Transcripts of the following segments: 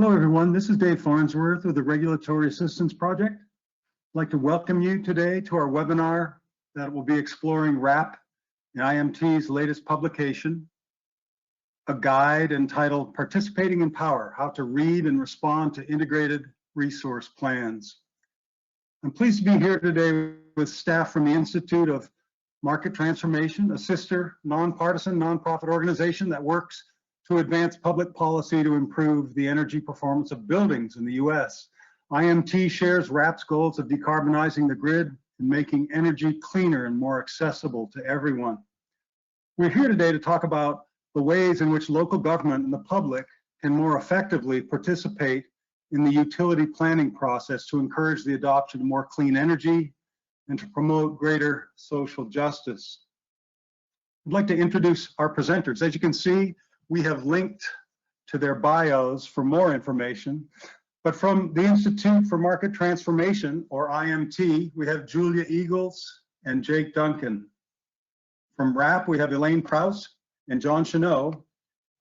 Hello, everyone. This is Dave Farnsworth with the Regulatory Assistance Project. I'd like to welcome you today to our webinar that will be exploring RAP and IMT's latest publication, a guide entitled Participating in Power, How to Read and Respond to Integrated Resource Plans. I'm pleased to be here today with staff from the Institute of Market Transformation, a sister nonpartisan nonprofit organization that works to advance public policy to improve the energy performance of buildings in the US. IMT shares RAP's goals of decarbonizing the grid and making energy cleaner and more accessible to everyone. We're here today to talk about the ways in which local government and the public can more effectively participate in the utility planning process to encourage the adoption of more clean energy and to promote greater social justice. I'd like to introduce our presenters. As you can see, we have linked to their bios for more information. But from the Institute for Market Transformation, or IMT, we have Julia Eagles and Jake Duncan. From RAP, we have Elaine, Prause, and John Shenot.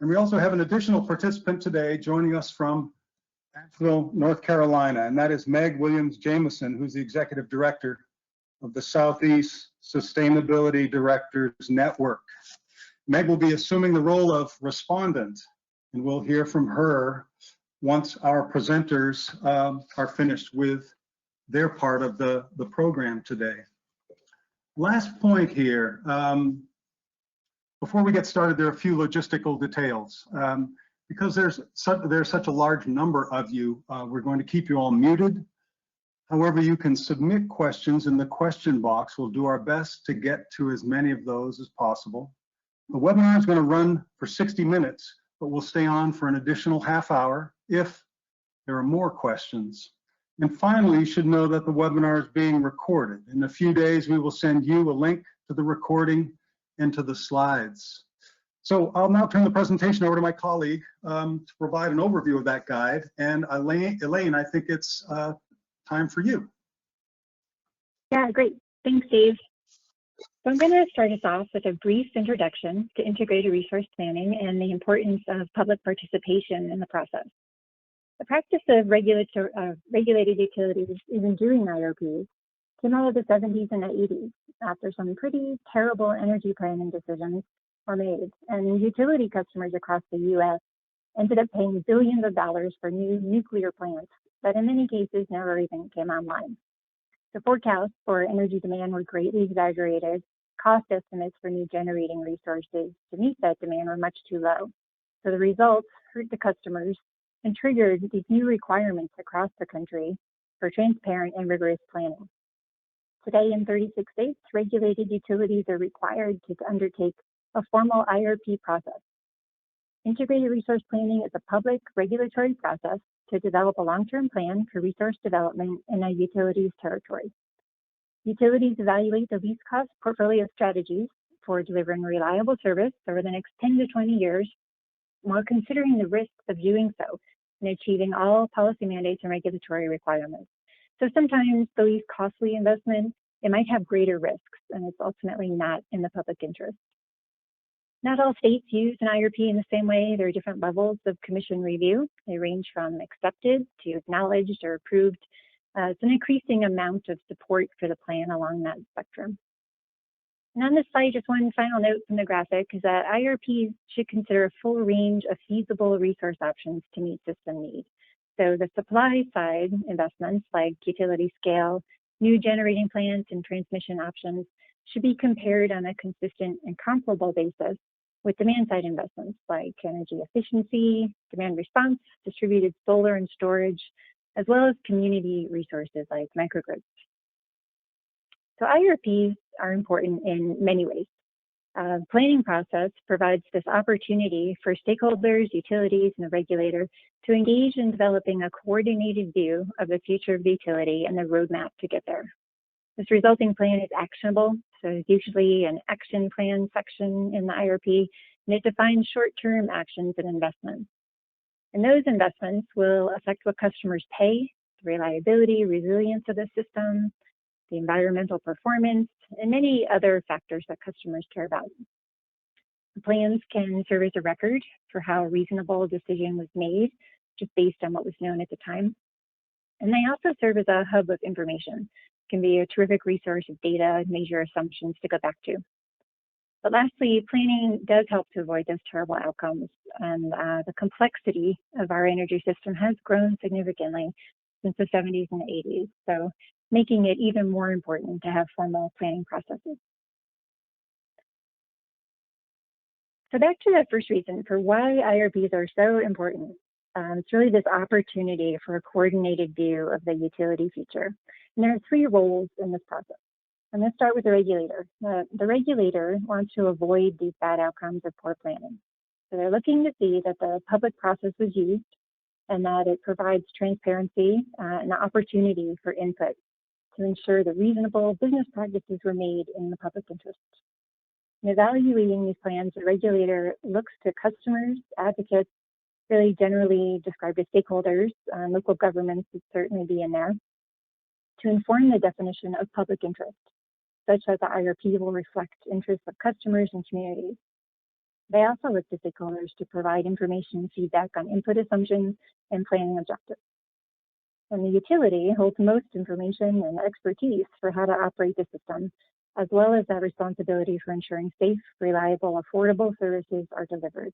And we also have an additional participant today joining us from Asheville, North Carolina, and that is Meg Jamison, who's the Executive Director of the Southeast Sustainability Directors Network. Meg will be assuming the role of respondent, and we'll hear from her once our presenters are finished with their part of the program today. Last point here, before we get started, there are a few logistical details. Because there's such a large number of you, we're going to keep you all muted. However, you can submit questions in the question box. We'll do our best to get to as many of those as possible. The webinar is going to run for 60 minutes, but we'll stay on for an additional half hour if there are more questions. And finally, you should know that the webinar is being recorded. In a few days, we will send you a link to the recording and to the slides. So I'll now turn the presentation over to my colleague to provide an overview of that guide. And Elaine, I think it's time for you. Yeah, great. Thanks, Dave. So I'm going to start us off with a brief introduction to integrated resource planning and the importance of public participation in the process. The practice of regulated utilities, even doing IRPs, came out of the 70s and 80s after some pretty terrible energy planning decisions were made, and utility customers across the US ended up paying billions of dollars for new nuclear plants that in many cases never even came online. The forecasts for energy demand were greatly exaggerated. Cost estimates for new generating resources to meet that demand were much too low. So the results hurt the customers and triggered these new requirements across the country for transparent and rigorous planning. Today in 36 states, regulated utilities are required to undertake a formal IRP process. Integrated resource planning is a public regulatory process to develop a long-term plan for resource development in a utility's territory. Utilities evaluate the least cost portfolio strategies for delivering reliable service over the next 10 to 20 years, while considering the risks of doing so and achieving all policy mandates and regulatory requirements. So sometimes the least costly investment, it might have greater risks, and it's ultimately not in the public interest. Not all states use an IRP in the same way. There are different levels of commission review. They range from accepted to acknowledged or approved. It's an increasing amount of support for the plan along that spectrum. And on this slide, just one final note from the graphic is that IRPs should consider a full range of feasible resource options to meet system needs. So the supply side investments like utility scale, new generating plants, and transmission options should be compared on a consistent and comparable basis with demand-side investments like energy efficiency, demand response, distributed solar and storage, as well as community resources like microgrids. So IRPs are important in many ways. Planning process provides this opportunity for stakeholders, utilities, and the regulator to engage in developing a coordinated view of the future of the utility and the roadmap to get there. This resulting plan is actionable, so there's usually an action plan section in the IRP, and it defines short-term actions and investments. And those investments will affect what customers pay, the reliability, resilience of the system, the environmental performance, and many other factors that customers care about. The plans can serve as a record for how a reasonable decision was made, just based on what was known at the time. And they also serve as a hub of information. It can be a terrific resource of data, major assumptions to go back to. But lastly, planning does help to avoid those terrible outcomes. And the complexity of our energy system has grown significantly since the 70s and 80s. So making it even more important to have formal planning processes. So back to that first reason for why IRPs are so important. It's really this opportunity for a coordinated view of the utility future. And there are three roles in this process. I'm going to start with the regulator. The regulator wants to avoid these bad outcomes of poor planning. So they're looking to see that the public process was used and that it provides transparency and the opportunity for input to ensure the reasonable business practices were made in the public interest. In evaluating these plans, the regulator looks to customers, advocates, really generally described as stakeholders, local governments would certainly be in there, to inform the definition of public interest, such that the IRP will reflect interests of customers and communities. They also look to stakeholders to provide information and feedback on input assumptions and planning objectives. And the utility holds most information and expertise for how to operate the system, as well as that responsibility for ensuring safe, reliable, affordable services are delivered.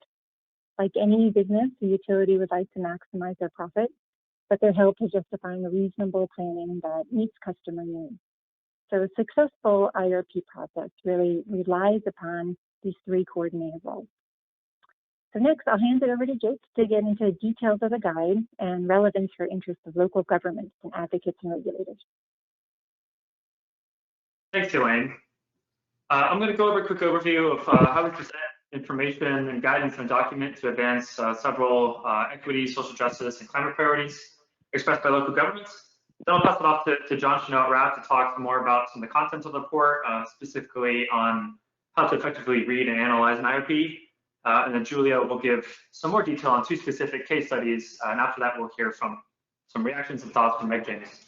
Like any business, the utility would like to maximize their profit, but they're held to justifying a reasonable planning that meets customer needs. So a successful IRP process really relies upon these three coordinated roles. So next, I'll hand it over to Jake to get into details of the guide and relevance for interests of local governments and advocates and regulators. Thanks, Elaine. I'm going to go over a quick overview of how we present information and guidance in a document to advance several equity, social justice, and climate priorities expressed by local governments. Then I'll pass it off to John Shenot RAP to talk more about some of the content of the report, specifically on how to effectively read and analyze an IRP. And then Julia will give some more detail on two specific case studies. And after that, we'll hear from some reactions and thoughts from Meg Jamison.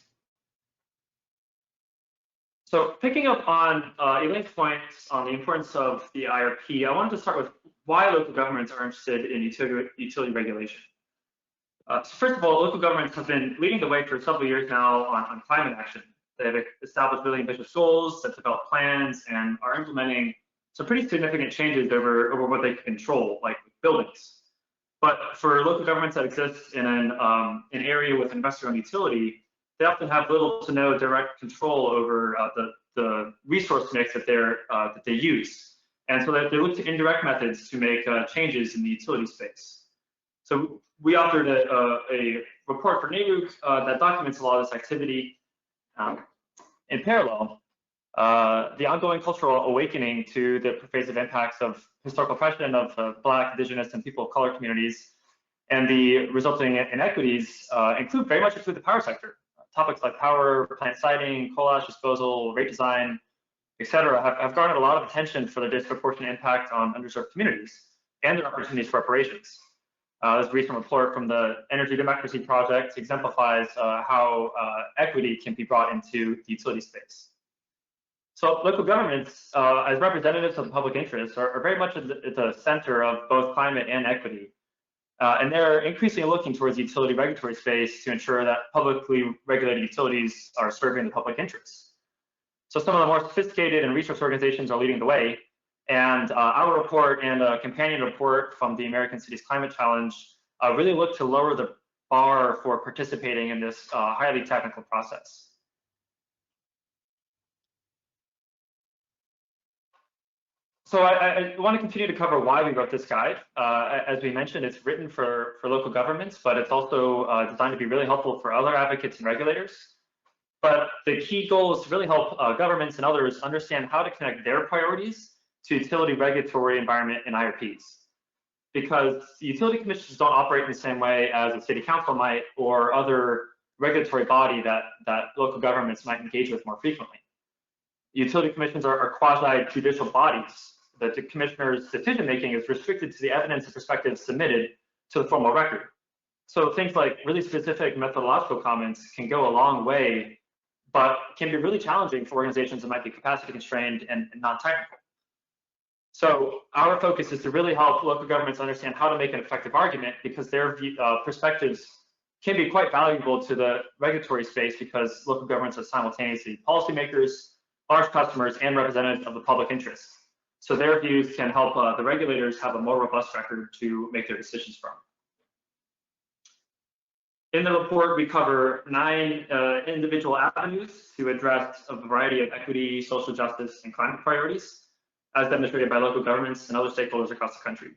So picking up on Elaine's points on the importance of the IRP, I wanted to start with why local governments are interested in utility regulation. So first of all, local governments have been leading the way for several years now on climate action. They've established really ambitious goals, they've developed plans, and are implementing some pretty significant changes over what they can control, like buildings. But for local governments that exist in an area with investor-owned utility, they often have little to no direct control over the resource mix that they use. And so they look to indirect methods to make changes in the utility space. So we authored a report for NARUC that documents a lot of this activity. In parallel, the ongoing cultural awakening to the pervasive impacts of historical oppression of Black, Indigenous, and people of color communities, and the resulting inequities include the power sector. Topics like power plant siting, coal ash disposal, rate design, etc., have garnered a lot of attention for their disproportionate impact on underserved communities and their opportunities for reparations. This recent report from the Energy Democracy Project exemplifies how equity can be brought into the utility space. So local governments, as representatives of the public interest, are very much at the center of both climate and equity. And they're increasingly looking towards the utility regulatory space to ensure that publicly regulated utilities are serving the public interests. So some of the more sophisticated and research organizations are leading the way. And our report and a companion report from the American Cities Climate Challenge really look to lower the bar for participating in this highly technical process. So I want to continue to cover why we wrote this guide. As we mentioned, it's written for local governments, but it's also designed to be really helpful for other advocates and regulators. But the key goal is to really help governments and others understand how to connect their priorities to utility regulatory environment and IRPs. Because utility commissions don't operate in the same way as a city council might or other regulatory body that local governments might engage with more frequently. Utility commissions are quasi-judicial bodies. The commissioner's decision-making is restricted to the evidence and perspectives submitted to the formal record. So things like really specific methodological comments can go a long way, but can be really challenging for organizations that might be capacity constrained and non-technical. So our focus is to really help local governments understand how to make an effective argument, because their perspectives can be quite valuable to the regulatory space, because local governments are simultaneously policymakers, large customers, and representatives of the public interest. So their views can help the regulators have a more robust record to make their decisions from. In the report, we cover 9 individual avenues to address a variety of equity, social justice, and climate priorities, as demonstrated by local governments and other stakeholders across the country.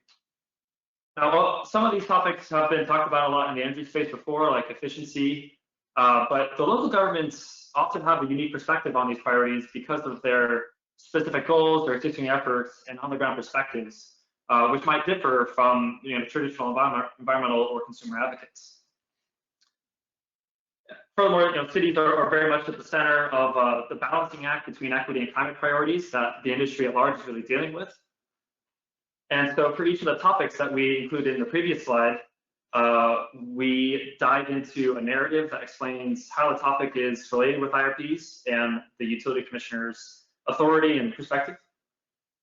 Now, some of these topics have been talked about a lot in the energy space before, like efficiency, but the local governments often have a unique perspective on these priorities because of their specific goals, their existing efforts, and on-the-ground perspectives, which might differ from traditional environmental or consumer advocates. Furthermore, cities are very much at the center of the balancing act between equity and climate priorities that the industry at large is really dealing with. And so for each of the topics that we included in the previous slide, we dive into a narrative that explains how the topic is related with IRPs and the utility commissioner's authority and perspective.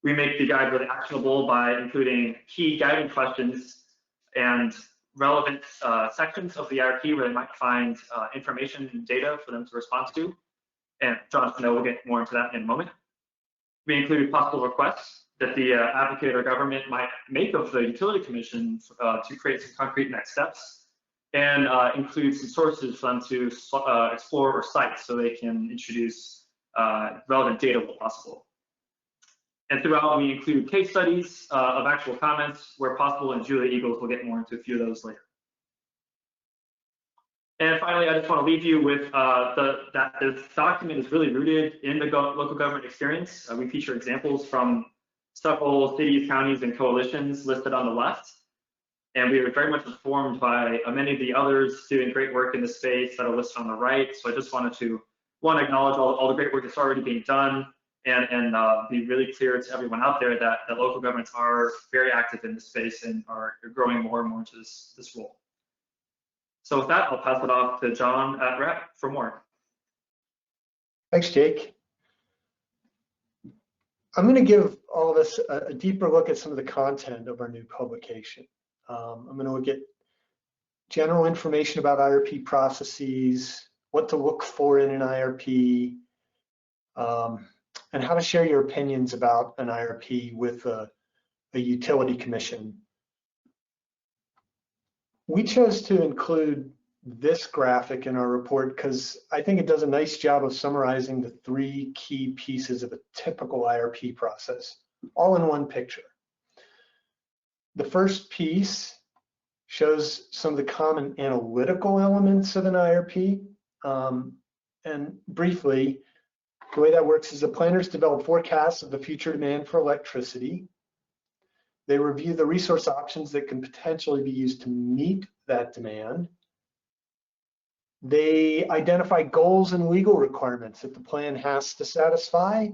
We make the guide really actionable by including key guiding questions and relevant sections of the IRP where they might find information and data for them to respond to. And John Shenot will get more into that in a moment. We include possible requests that the advocate or government might make of the utility commission to create some concrete next steps, and include some sources for them to explore or cite so they can introduce relevant data where possible. And throughout, we include case studies of actual comments where possible, and Julia Eagles will get more into a few of those later. And finally, I just want to leave you with that this document is really rooted in the local government experience. We feature examples from several cities, counties, and coalitions listed on the left. And we are very much informed by many of the others doing great work in the space that are listed on the right. So I just wanted to, one, acknowledge all the great work that's already being done, and be really clear to everyone out there that local governments are very active in this space and are growing more and more into this role. So with that, I'll pass it off to John at RAP for more. Thanks, Jake. I'm going to give all of us a deeper look at some of the content of our new publication. I'm going to look at general information about IRP processes, what to look for in an IRP, and how to share your opinions about an IRP with a utility commission. We chose to include this graphic in our report because I think it does a nice job of summarizing the 3 key pieces of a typical IRP process, all in one picture. The first piece shows some of the common analytical elements of an IRP. And briefly, the way that works is the planners develop forecasts of the future demand for electricity. They review the resource options that can potentially be used to meet that demand. They identify goals and legal requirements that the plan has to satisfy.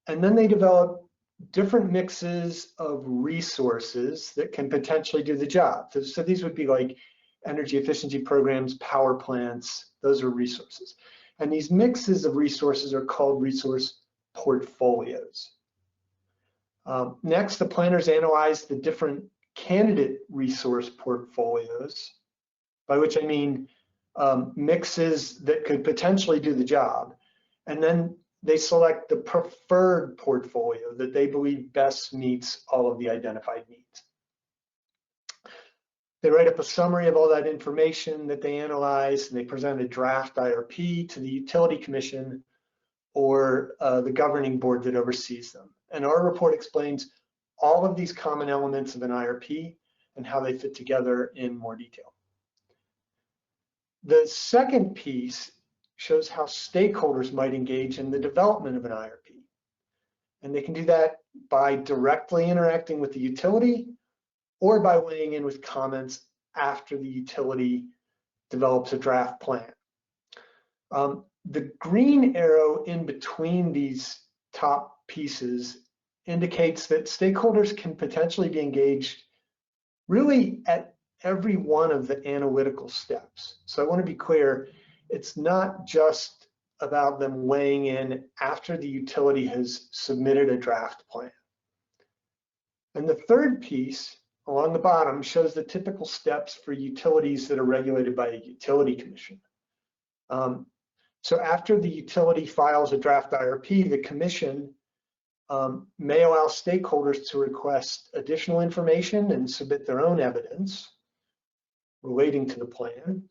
And then they develop different mixes of resources that can potentially do the job. So these would be like energy efficiency programs, power plants, those are resources. And these mixes of resources are called resource portfolios. Next, the planners analyze the different candidate resource portfolios, by which I mean mixes that could potentially do the job. And then they select the preferred portfolio that they believe best meets all of the identified needs. They write up a summary of all that information that they analyze, and they present a draft IRP to the utility commission or the governing board that oversees them. And our report explains all of these common elements of an IRP and how they fit together in more detail. The second piece shows how stakeholders might engage in the development of an IRP. And they can do that by directly interacting with the utility or by weighing in with comments after the utility develops a draft plan. The green arrow in between these top pieces indicates that stakeholders can potentially be engaged really at every one of the analytical steps. So I want to be clear, it's not just about them weighing in after the utility has submitted a draft plan. And the third piece along the bottom shows the typical steps for utilities that are regulated by a utility commission. So after the utility files a draft IRP, the commission may allow stakeholders to request additional information and submit their own evidence relating to the plan.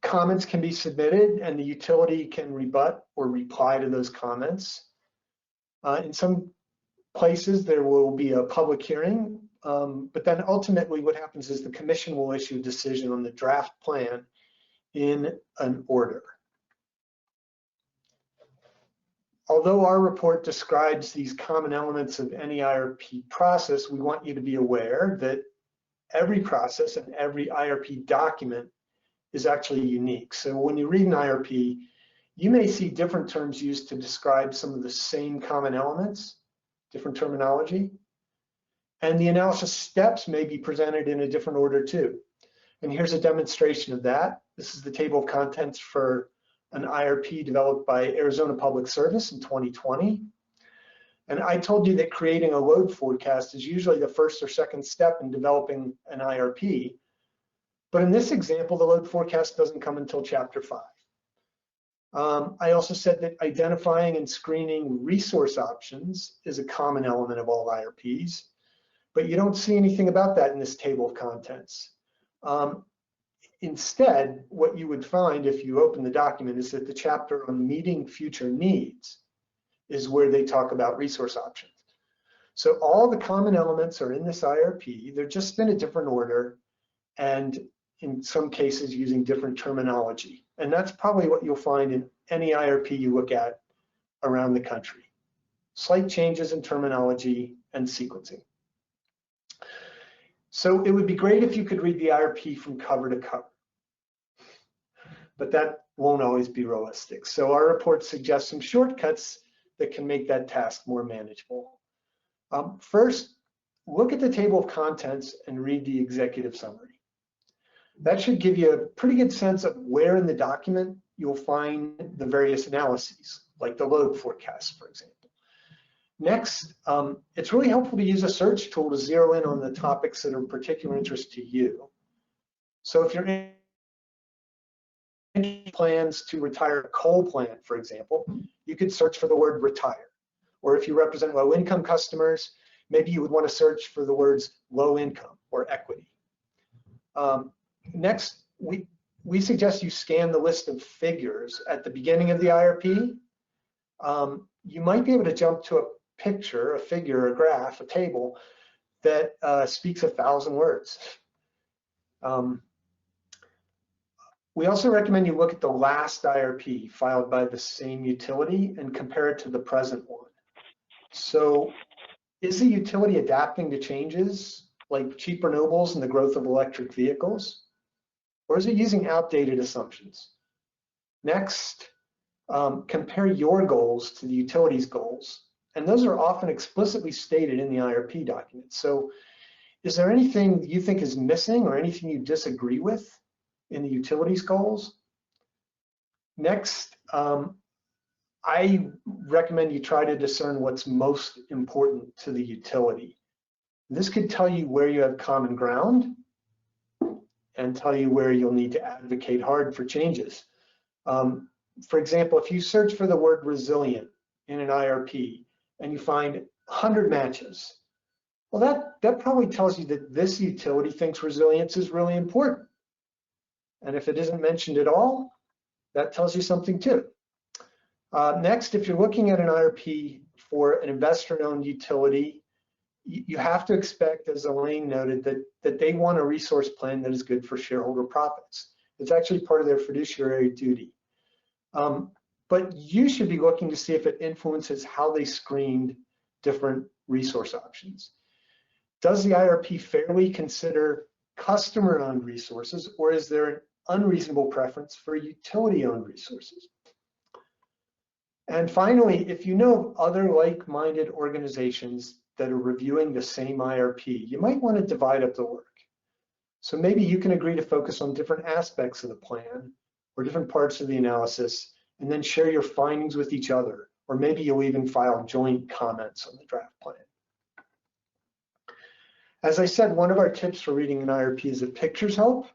Comments can be submitted and the utility can rebut or reply to those comments. In some places there will be a public hearing, but then ultimately what happens is the commission will issue a decision on the draft plan in an order. Although our report describes these common elements of any IRP process, we want you to be aware that every process and every IRP document is actually unique. So when you read an IRP, you may see different terms used to describe some of the same common elements, different terminology, and the analysis steps may be presented in a different order too. And here's a demonstration of that. This is the table of contents for an IRP developed by Arizona Public Service in 2020. And I told you that creating a load forecast is usually the first or second step in developing an IRP. But in this example, the load forecast doesn't come until chapter 5. I also said that identifying and screening resource options is a common element of all IRPs, but you don't see anything about that in this table of contents. Instead, what you would find if you open the document is that the chapter on meeting future needs is where they talk about resource options. So all the common elements are in this IRP, they're just in a different order and in some cases using different terminology. And that's probably what you'll find in any IRP you look at around the country. Slight changes in terminology and sequencing. So it would be great if you could read the IRP from cover to cover, but that won't always be realistic. So our report suggests some shortcuts that can make that task more manageable. First, look at the table of contents and read the executive summary. That should give you a pretty good sense of where in the document you'll find the various analyses, like the load forecast, for example. Next, it's really helpful to use a search tool to zero in on the topics that are of particular interest to you. So if you're in plans to retire a coal plant, for example, you could search for the word retire. Or if you represent low-income customers, maybe you would want to search for the words low income or equity. Next, we suggest you scan the list of figures at the beginning of the IRP. You might be able to jump to a picture, a figure, a graph, a table that speaks 1,000 words. We also recommend you look at the last IRP filed by the same utility and compare it to the present one. So is the utility adapting to changes like cheap renewables and the growth of electric vehicles? Or is it using outdated assumptions? Next, compare your goals to the utility's goals. And those are often explicitly stated in the IRP document. So is there anything you think is missing or anything you disagree with in the utility's goals? Next, I recommend you try to discern what's most important to the utility. This could tell you where you have common ground and tell you where you'll need to advocate hard for changes. For example, if you search for the word resilient in an IRP and you find 100 matches, well, that probably tells you that this utility thinks resilience is really important. And if it isn't mentioned at all, that tells you something too. Next, if you're looking at an IRP for an investor-owned utility, you have to expect, as Elaine noted, that they want a resource plan that is good for shareholder profits. It's actually part of their fiduciary duty. But you should be looking to see if it influences how they screened different resource options. Does the IRP fairly consider customer-owned resources, or is there an unreasonable preference for utility-owned resources? And finally, if you know of other like-minded organizations that are reviewing the same IRP, you might want to divide up the work. So maybe you can agree to focus on different aspects of the plan or different parts of the analysis, and then share your findings with each other, or maybe you'll even file joint comments on the draft plan. As I said, one of our tips for reading an IRP is that pictures help.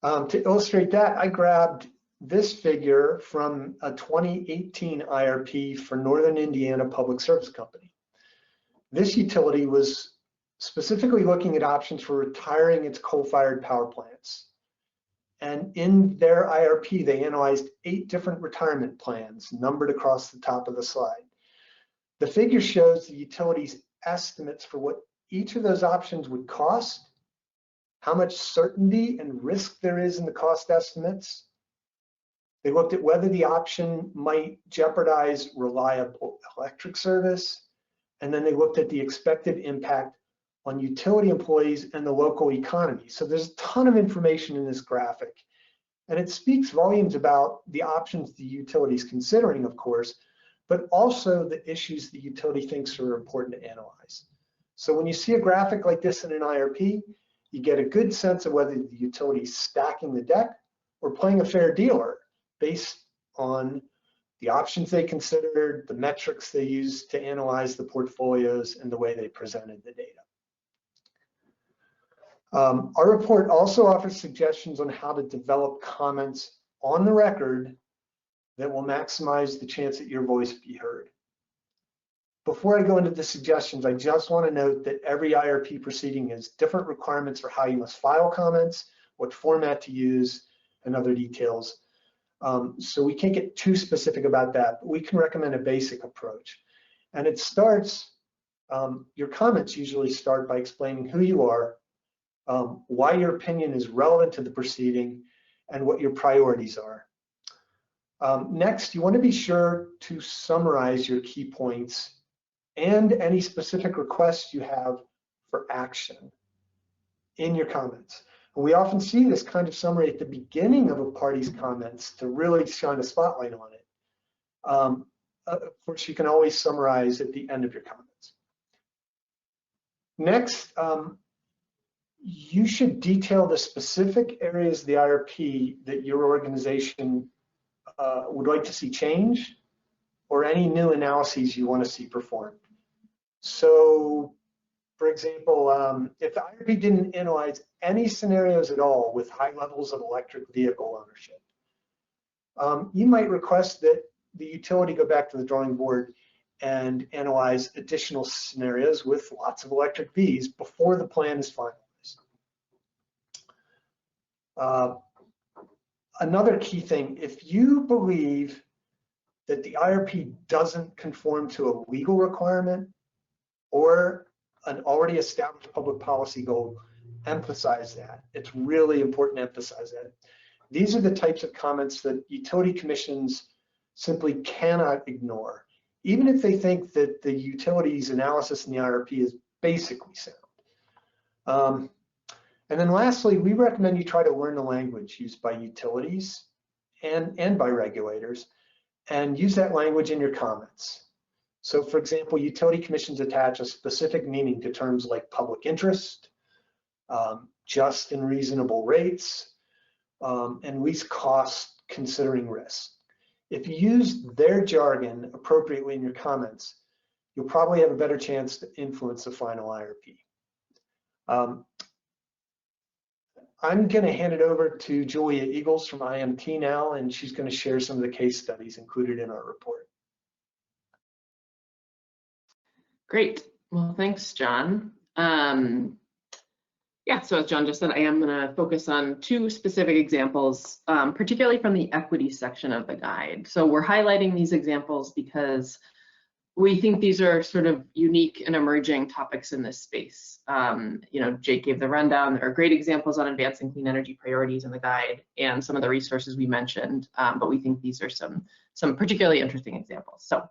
To illustrate that, I grabbed this figure from a 2018 IRP for Northern Indiana Public Service Company. This utility was specifically looking at options for retiring its coal-fired power plants. And in their IRP, they analyzed 8 different retirement plans numbered across the top of the slide. The figure shows the utility's estimates for what each of those options would cost, how much certainty and risk there is in the cost estimates. They looked at whether the option might jeopardize reliable electric service, and then they looked at the expected impact on utility employees and the local economy. So there's a ton of information in this graphic, and it speaks volumes about the options the utility is considering, of course, but also the issues the utility thinks are important to analyze. So when you see a graphic like this in an IRP, you get a good sense of whether the utility is stacking the deck or playing a fair dealer based on the options they considered, the metrics they used to analyze the portfolios, and the way they presented the data. Our report also offers suggestions on how to develop comments on the record that will maximize the chance that your voice be heard. Before I go into the suggestions, I just want to note that every IRP proceeding has different requirements for how you must file comments, what format to use, and other details. So we can't get too specific about that, but we can recommend a basic approach. And it starts, your comments usually start by explaining who you are, why your opinion is relevant to the proceeding, and what your priorities are. Next, you want to be sure to summarize your key points and any specific requests you have for action in your comments. And we often see this kind of summary at the beginning of a party's comments to really shine a spotlight on it. Of course, you can always summarize at the end of your comments. Next, you should detail the specific areas of the IRP that your organization would like to see change, or any new analyses you want to see performed. So, for example, if the IRP didn't analyze any scenarios at all with high levels of electric vehicle ownership, you might request that the utility go back to the drawing board and analyze additional scenarios with lots of electric Vs before the plan is finalized. Another key thing, if you believe that the IRP doesn't conform to a legal requirement or an already established public policy goal, emphasize that. It's really important to emphasize that. These are the types of comments that utility commissions simply cannot ignore, even if they think that the utility's analysis in the IRP is basically sound. And then lastly, we recommend you try to learn the language used by utilities and by regulators, and use that language in your comments. So for example, utility commissions attach a specific meaning to terms like public interest, just and reasonable rates, and least cost considering risk. If you use their jargon appropriately in your comments, you'll probably have a better chance to influence the final IRP. I'm going to hand it over to Julia Eagles from IMT now, and she's going to share some of the case studies included in our report. Great. Well, thanks, John. Yeah, so as John just said, I am going to focus on 2 specific examples, particularly from the equity section of the guide. So we're highlighting these examples because we think these are sort of unique and emerging topics in this space. You know, Jake gave the rundown. There are great examples on advancing clean energy priorities in the guide and some of the resources we mentioned, but we think these are some particularly interesting examples. So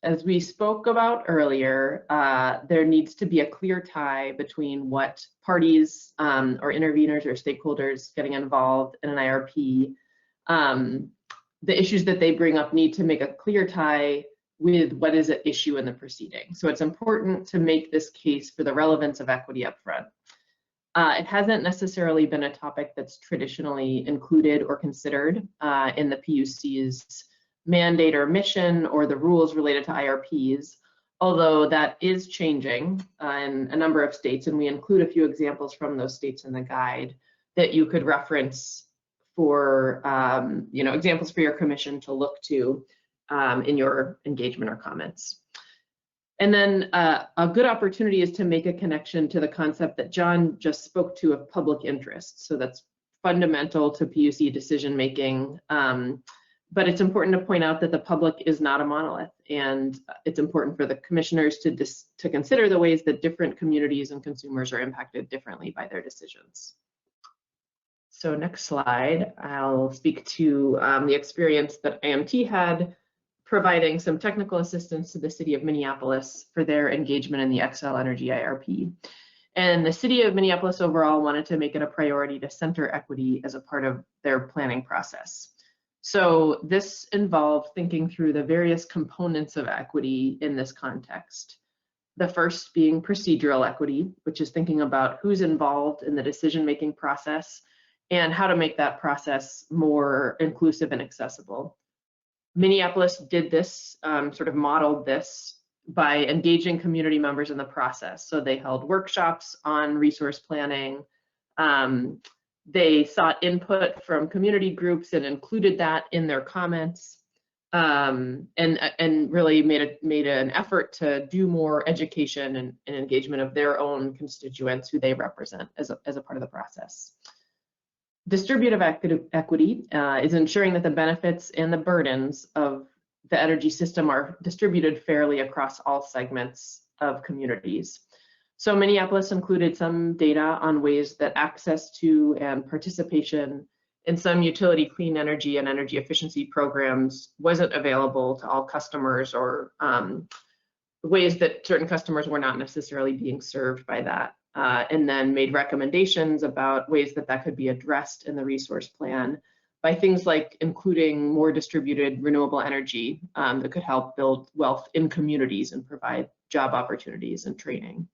as we spoke about earlier, there needs to be a clear tie between what parties or interveners or stakeholders getting involved in an IRP, the issues that they bring up need to make a clear tie with what is at issue in the proceeding. So it's important to make this case for the relevance of equity up front. It hasn't necessarily been a topic that's traditionally included or considered in the PUC's mandate or mission or the rules related to IRPs, although that is changing in a number of states, and we include a few examples from those states in the guide that you could reference for examples for your commission to look to in your engagement or comments. And then a good opportunity is to make a connection to the concept that John just spoke to of public interest. So that's fundamental to PUC decision making. But it's important to point out that the public is not a monolith, and it's important for the commissioners to consider the ways that different communities and consumers are impacted differently by their decisions. So next slide, I'll speak to the experience that IMT had providing some technical assistance to the city of Minneapolis for their engagement in the Xcel Energy IRP. And the city of Minneapolis overall wanted to make it a priority to center equity as a part of their planning process. So this involved thinking through the various components of equity in this context. The first being procedural equity, which is thinking about who's involved in the decision-making process and how to make that process more inclusive and accessible. Minneapolis did this, sort of modeled this by engaging community members in the process. So they held workshops on resource planning. They sought input from community groups and included that in their comments, and really made an effort to do more education and engagement of their own constituents who they represent as a part of the process. Distributive equity is ensuring that the benefits and the burdens of the energy system are distributed fairly across all segments of communities. So Minneapolis included some data on ways that access to and participation in some utility clean energy and energy efficiency programs wasn't available to all customers, or ways that certain customers were not necessarily being served by that. And then made recommendations about ways that that could be addressed in the resource plan by things like including more distributed renewable energy that could help build wealth in communities and provide job opportunities and training.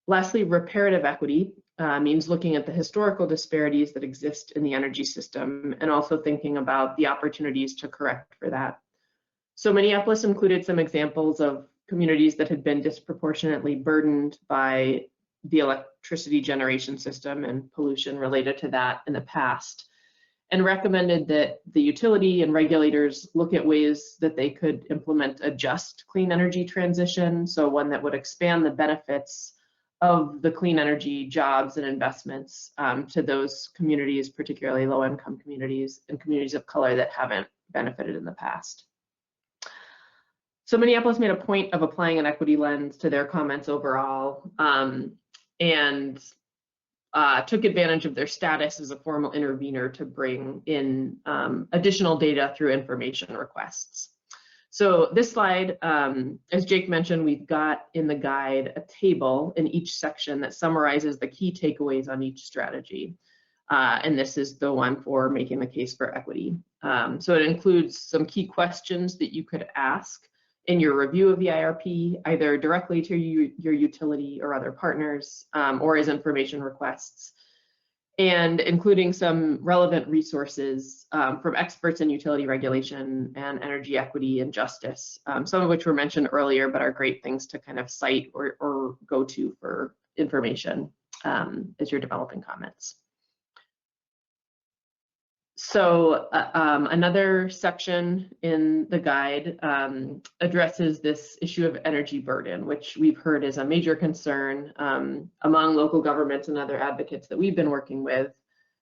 Lastly, reparative equity means looking at the historical disparities that exist in the energy system and also thinking about the opportunities to correct for that. So Minneapolis included some examples of communities that had been disproportionately burdened by the electricity generation system and pollution related to that in the past, and recommended that the utility and regulators look at ways that they could implement a just clean energy transition, so one that would expand the benefits of the clean energy jobs and investments to those communities, particularly low-income communities and communities of color that haven't benefited in the past. So Minneapolis made a point of applying an equity lens to their comments overall, and took advantage of their status as a formal intervener to bring in additional data through information requests. So this slide, as Jake mentioned, we've got in the guide a table in each section that summarizes the key takeaways on each strategy. And this is the one for making the case for equity. So it includes some key questions that you could ask in your review of the IRP, either directly to your utility or other partners, or as information requests, and including some relevant resources from experts in utility regulation and energy equity and justice, some of which were mentioned earlier, but are great things to kind of cite or go to for information as you're developing comments. So another section in the guide addresses this issue of energy burden, which we've heard is a major concern among local governments and other advocates that we've been working with,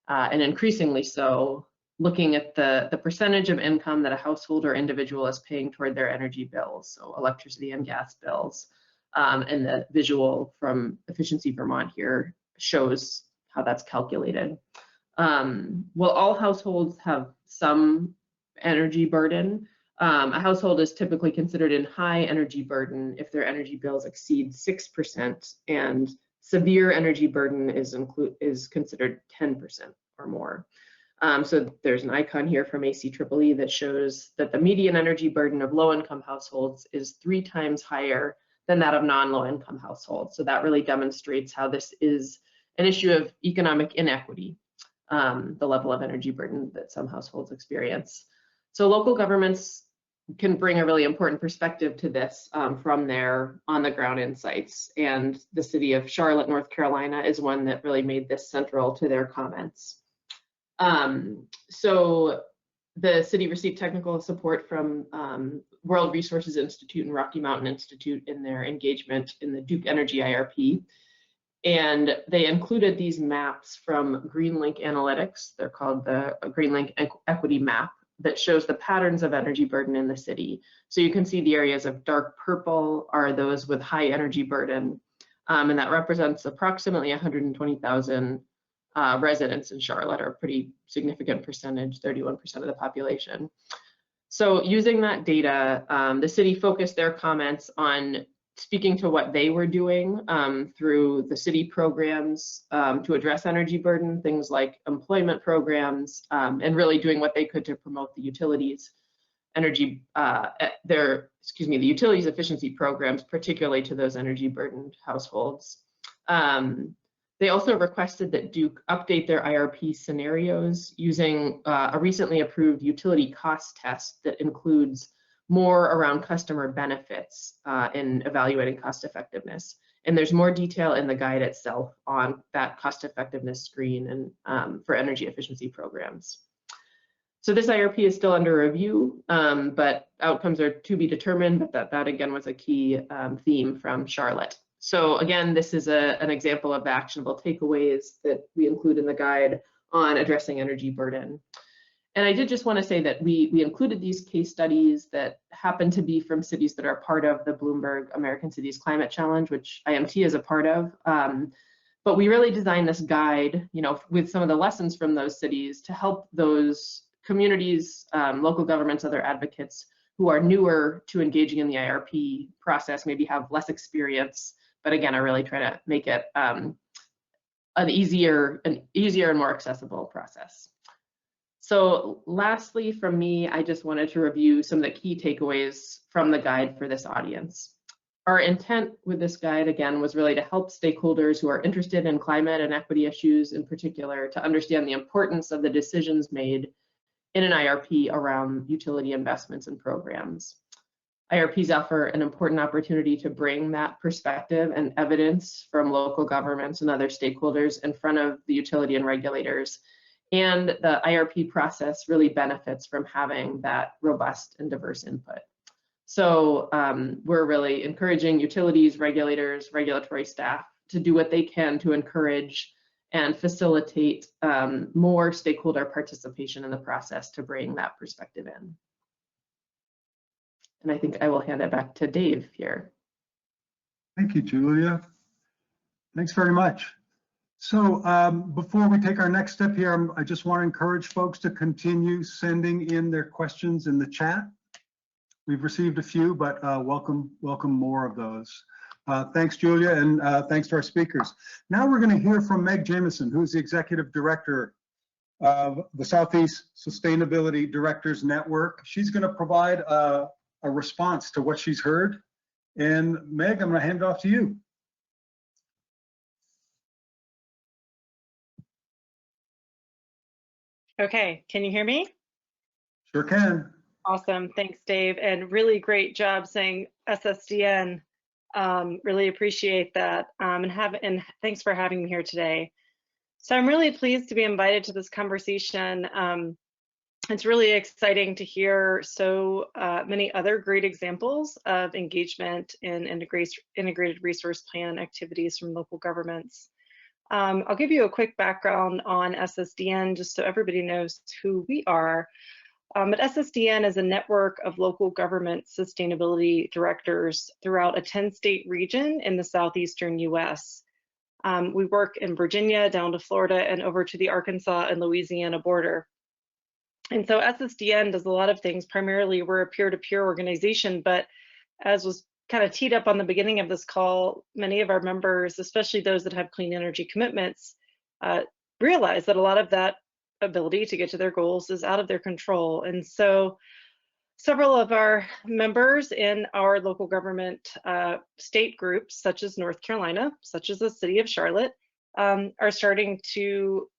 and increasingly so, looking at the percentage of income that a household or individual is paying toward their energy bills, so electricity and gas bills. And the visual from Efficiency Vermont here shows how that's calculated. Well, all households have some energy burden. A household is typically considered in high energy burden if their energy bills exceed 6%, and severe energy burden is considered 10% or more. So there's an icon here from ACEEE that shows that the median energy burden of low-income households is 3 times higher than that of non-low-income households. So that really demonstrates how this is an issue of economic inequity. The level of energy burden that some households experience. So local governments can bring a really important perspective to this from their on-the-ground insights. And the city of Charlotte, North Carolina is one that really made this central to their comments. So the city received technical support from World Resources Institute and Rocky Mountain Institute in their engagement in the Duke Energy IRP. And they included these maps from GreenLink Analytics. They're called the GreenLink Equity Map, that shows the patterns of energy burden in the city. So you can see the areas of dark purple are those with high energy burden, and that represents approximately 120,000 residents in Charlotte, or a pretty significant percentage, 31% of the population. So using that data, the city focused their comments on speaking to what they were doing through the city programs to address energy burden, things like employment programs, and really doing what they could to promote the utilities the utilities efficiency programs, particularly to those energy burdened households. They also requested that Duke update their IRP scenarios using a recently approved utility cost test that includes more around customer benefits in evaluating cost effectiveness. And there's more detail in the guide itself on that cost effectiveness screen and for energy efficiency programs. So this IRP is still under review, but outcomes are to be determined, but that again was a key theme from Charlotte. So again, this is an example of the actionable takeaways that we include in the guide on addressing energy burden. And I did just want to say that we included these case studies that happen to be from cities that are part of the Bloomberg American Cities Climate Challenge, which IMT is a part of. But we really designed this guide, with some of the lessons from those cities to help those communities, local governments, other advocates who are newer to engaging in the IRP process, maybe have less experience, but again, I really try to make it an easier and more accessible process. So lastly, from me, I just wanted to review some of the key takeaways from the guide for this audience. Our intent with this guide, again, was really to help stakeholders who are interested in climate and equity issues in particular to understand the importance of the decisions made in an IRP around utility investments and programs. IRPs offer an important opportunity to bring that perspective and evidence from local governments and other stakeholders in front of the utility and regulators. And the IRP process really benefits from having that robust and diverse input. So we're really encouraging utilities, regulators, regulatory staff to do what they can to encourage and facilitate more stakeholder participation in the process to bring that perspective in. And I think I will hand it back to Dave here. Thank you, Julia. Thanks very much. So before we take our next step here, I just want to encourage folks to continue sending in their questions in the chat. We've received a few, but welcome more of those. Thanks, Julia, and thanks to our speakers. Now we're going to hear from Meg Jamison, who's the Executive Director of the Southeast Sustainability Directors Network. She's going to provide a response to what she's heard. And Meg, I'm going to hand it off to you. Okay, can you hear me? Sure can. Awesome, thanks Dave, and really great job saying SSDN. Really appreciate that, and thanks for having me here today. So I'm really pleased to be invited to this conversation. It's really exciting to hear so many other great examples of engagement in integrated resource plan activities from local governments. I'll give you a quick background on SSDN just so everybody knows who we are. But SSDN is a network of local government sustainability directors throughout a 10-state region in the southeastern US. We work in Virginia down to Florida and over to the Arkansas and Louisiana border. And so SSDN does a lot of things. Primarily, we're a peer-to-peer organization, but as was kind of teed up on the beginning of this call, many of our members, especially those that have clean energy commitments, realize that a lot of that ability to get to their goals is out of their control. And so several of our members in our local government state groups, such as North Carolina, such as the city of Charlotte, are starting to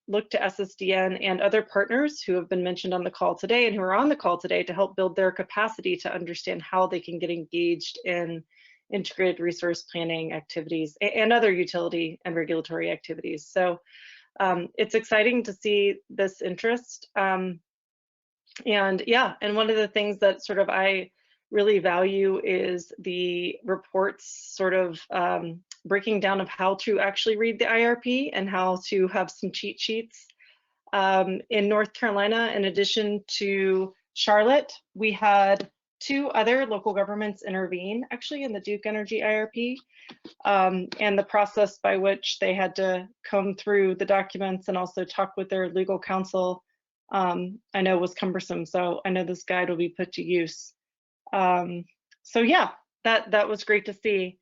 look to SSDN and other partners who have been mentioned on the call today and who are on the call today to help build their capacity to understand how they can get engaged in integrated resource planning activities and other utility and regulatory activities. So it's exciting to see this interest. And yeah, and one of the things that sort of I really value is the reports sort of breaking down of how to actually read the IRP and how to have some cheat sheets. In North Carolina, in addition to Charlotte, we had 2 other local governments intervene actually in the Duke Energy IRP, and the process by which they had to comb through the documents and also talk with their legal counsel, I know was cumbersome. So I know this guide will be put to use. So yeah, that was great to see.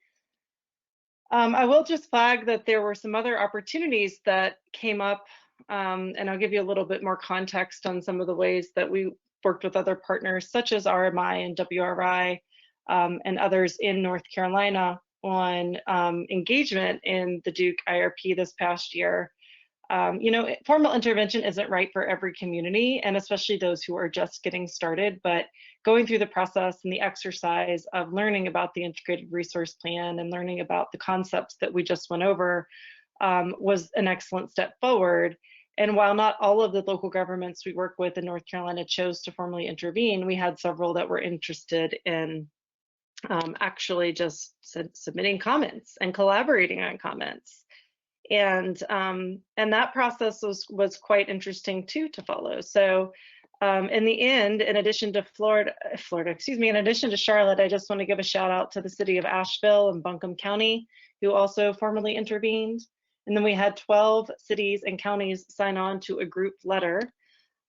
I will just flag that there were some other opportunities that came up, and I'll give you a little bit more context on some of the ways that we worked with other partners such as RMI and WRI and others in North Carolina on engagement in the Duke IRP this past year. You know, formal intervention isn't right for every community, and especially those who are just getting started, but going through the process and the exercise of learning about the integrated resource plan and learning about the concepts that we just went over was an excellent step forward. And while not all of the local governments we work with in North Carolina chose to formally intervene, we had several that were interested in actually just submitting comments and collaborating on comments. And that process was quite interesting too to follow. So in the end, in addition to in addition to Charlotte, I just want to give a shout out to the city of Asheville and Buncombe County, who also formally intervened. And then we had 12 cities and counties sign on to a group letter.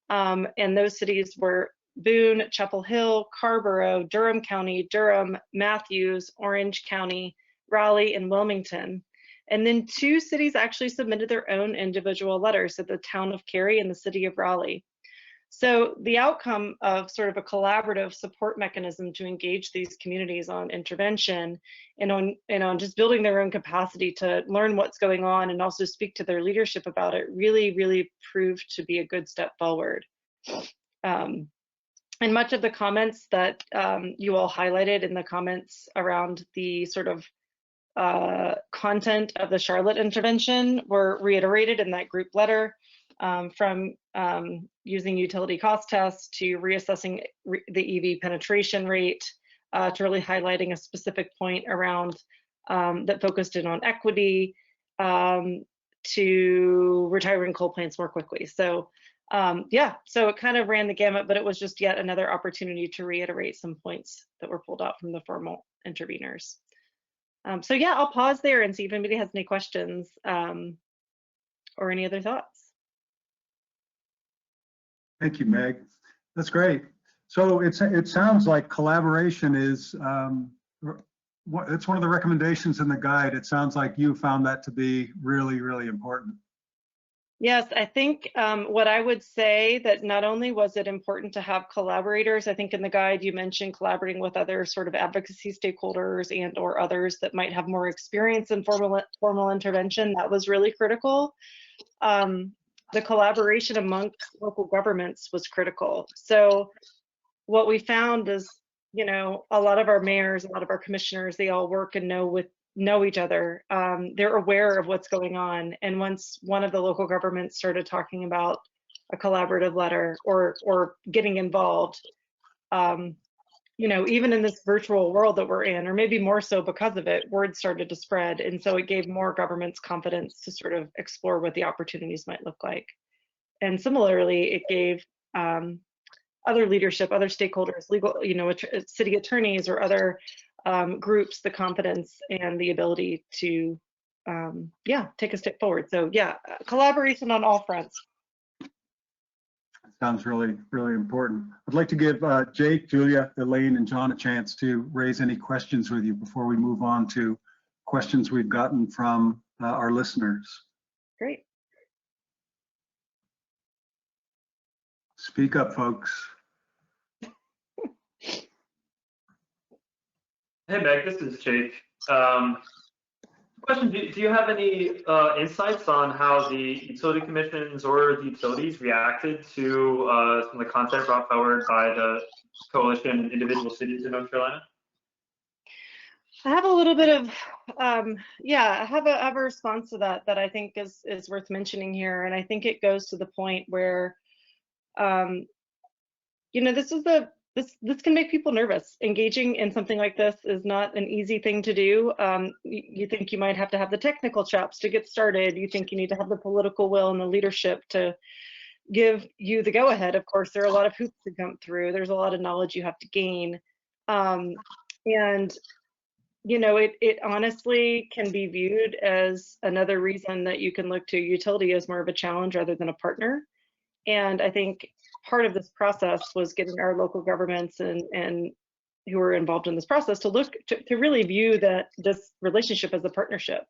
And those cities were Boone, Chapel Hill, Carrboro, Durham County, Durham, Matthews, Orange County, Raleigh, and Wilmington. And then 2 cities actually submitted their own individual letters, so the town of Cary and the city of Raleigh. So the outcome of sort of a collaborative support mechanism to engage these communities on intervention and on just building their own capacity to learn what's going on and also speak to their leadership about it really proved to be a good step forward. And much of the comments that you all highlighted in the comments around the sort of content of the Charlotte intervention were reiterated in that group letter, from using utility cost tests to reassessing the EV penetration rate, to really highlighting a specific point around that focused in on equity, to retiring coal plants more quickly. So yeah, so it kind of ran the gamut, but it was just yet another opportunity to reiterate some points that were pulled out from the formal interveners. So yeah, I'll pause there and see if anybody has any questions or any other thoughts. Thank you, Meg. That's great. So it sounds like collaboration is, it's one of the recommendations in the guide. It sounds like you found that to be really important. Yes, I think what I would say that not only was it important to have collaborators, I think in the guide you mentioned collaborating with other sort of advocacy stakeholders and or others that might have more experience in formal intervention. That was really critical. The collaboration amongst local governments was critical. So what we found is, you know, a lot of our mayors, a lot of our commissioners, they all work and know each other. They're aware of what's going on. And once one of the local governments started talking about a collaborative letter or getting involved, you know, even in this virtual world that we're in, or maybe more so because of it, word started to spread. And so it gave more governments confidence to sort of explore what the opportunities might look like. And similarly, it gave other leadership, other stakeholders, legal, you know, city attorneys or other groups the confidence and the ability to, yeah, take a step forward. So yeah, collaboration on all fronts. Sounds really important. I'd like to give Jake, Julia, Elaine, and John a chance to raise any questions with you before we move on to questions we've gotten from our listeners. Great. Speak up, folks. Hey, Meg, this is Jake. Question, do you have any insights on how the utility commissions or the utilities reacted to some of the content brought forward by the coalition and individual cities in North Carolina? I have a little bit of, yeah, I have a response to that I think is worth mentioning here. And I think it goes to the point where, you know, this can make people nervous. Engaging in something like this is not an easy thing to do. You think you might have to have the technical chops to get started. You think you need to have the political will and the leadership to give you the go-ahead. Of course, there are a lot of hoops to jump through. There's a lot of knowledge you have to gain. And you know, it honestly can be viewed as another reason that you can look to utility as more of a challenge rather than a partner. And I think part of this process was getting our local governments and who are involved in this process to look to really view this relationship as a partnership.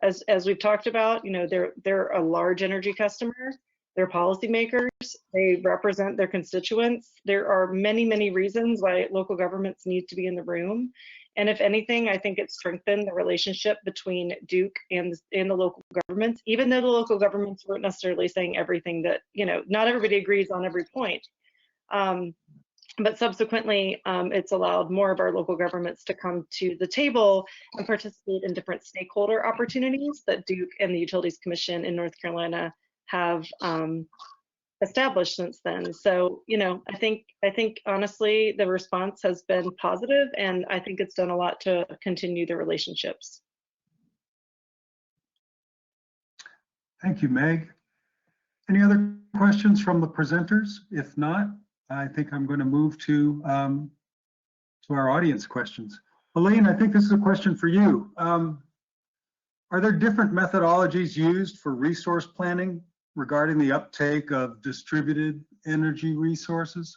As we've talked about, you know, they're a large energy customer, they're policymakers, they represent their constituents. There are many, many reasons why local governments need to be in the room. And if anything, I think it strengthened the relationship between Duke and the local governments, even though the local governments weren't necessarily saying everything that, you know, not everybody agrees on every point. But subsequently, it's allowed more of our local governments to come to the table and participate in different stakeholder opportunities that Duke and the Utilities Commission in North Carolina have established since then. So, you know, I think honestly the response has been positive, and I think it's done a lot to continue the relationships. Thank you, Meg. Any other questions from the presenters? If not, I think I'm going to move to our audience questions. Elaine, I think this is a question for you. Are there different methodologies used for resource planning regarding the uptake of distributed energy resources?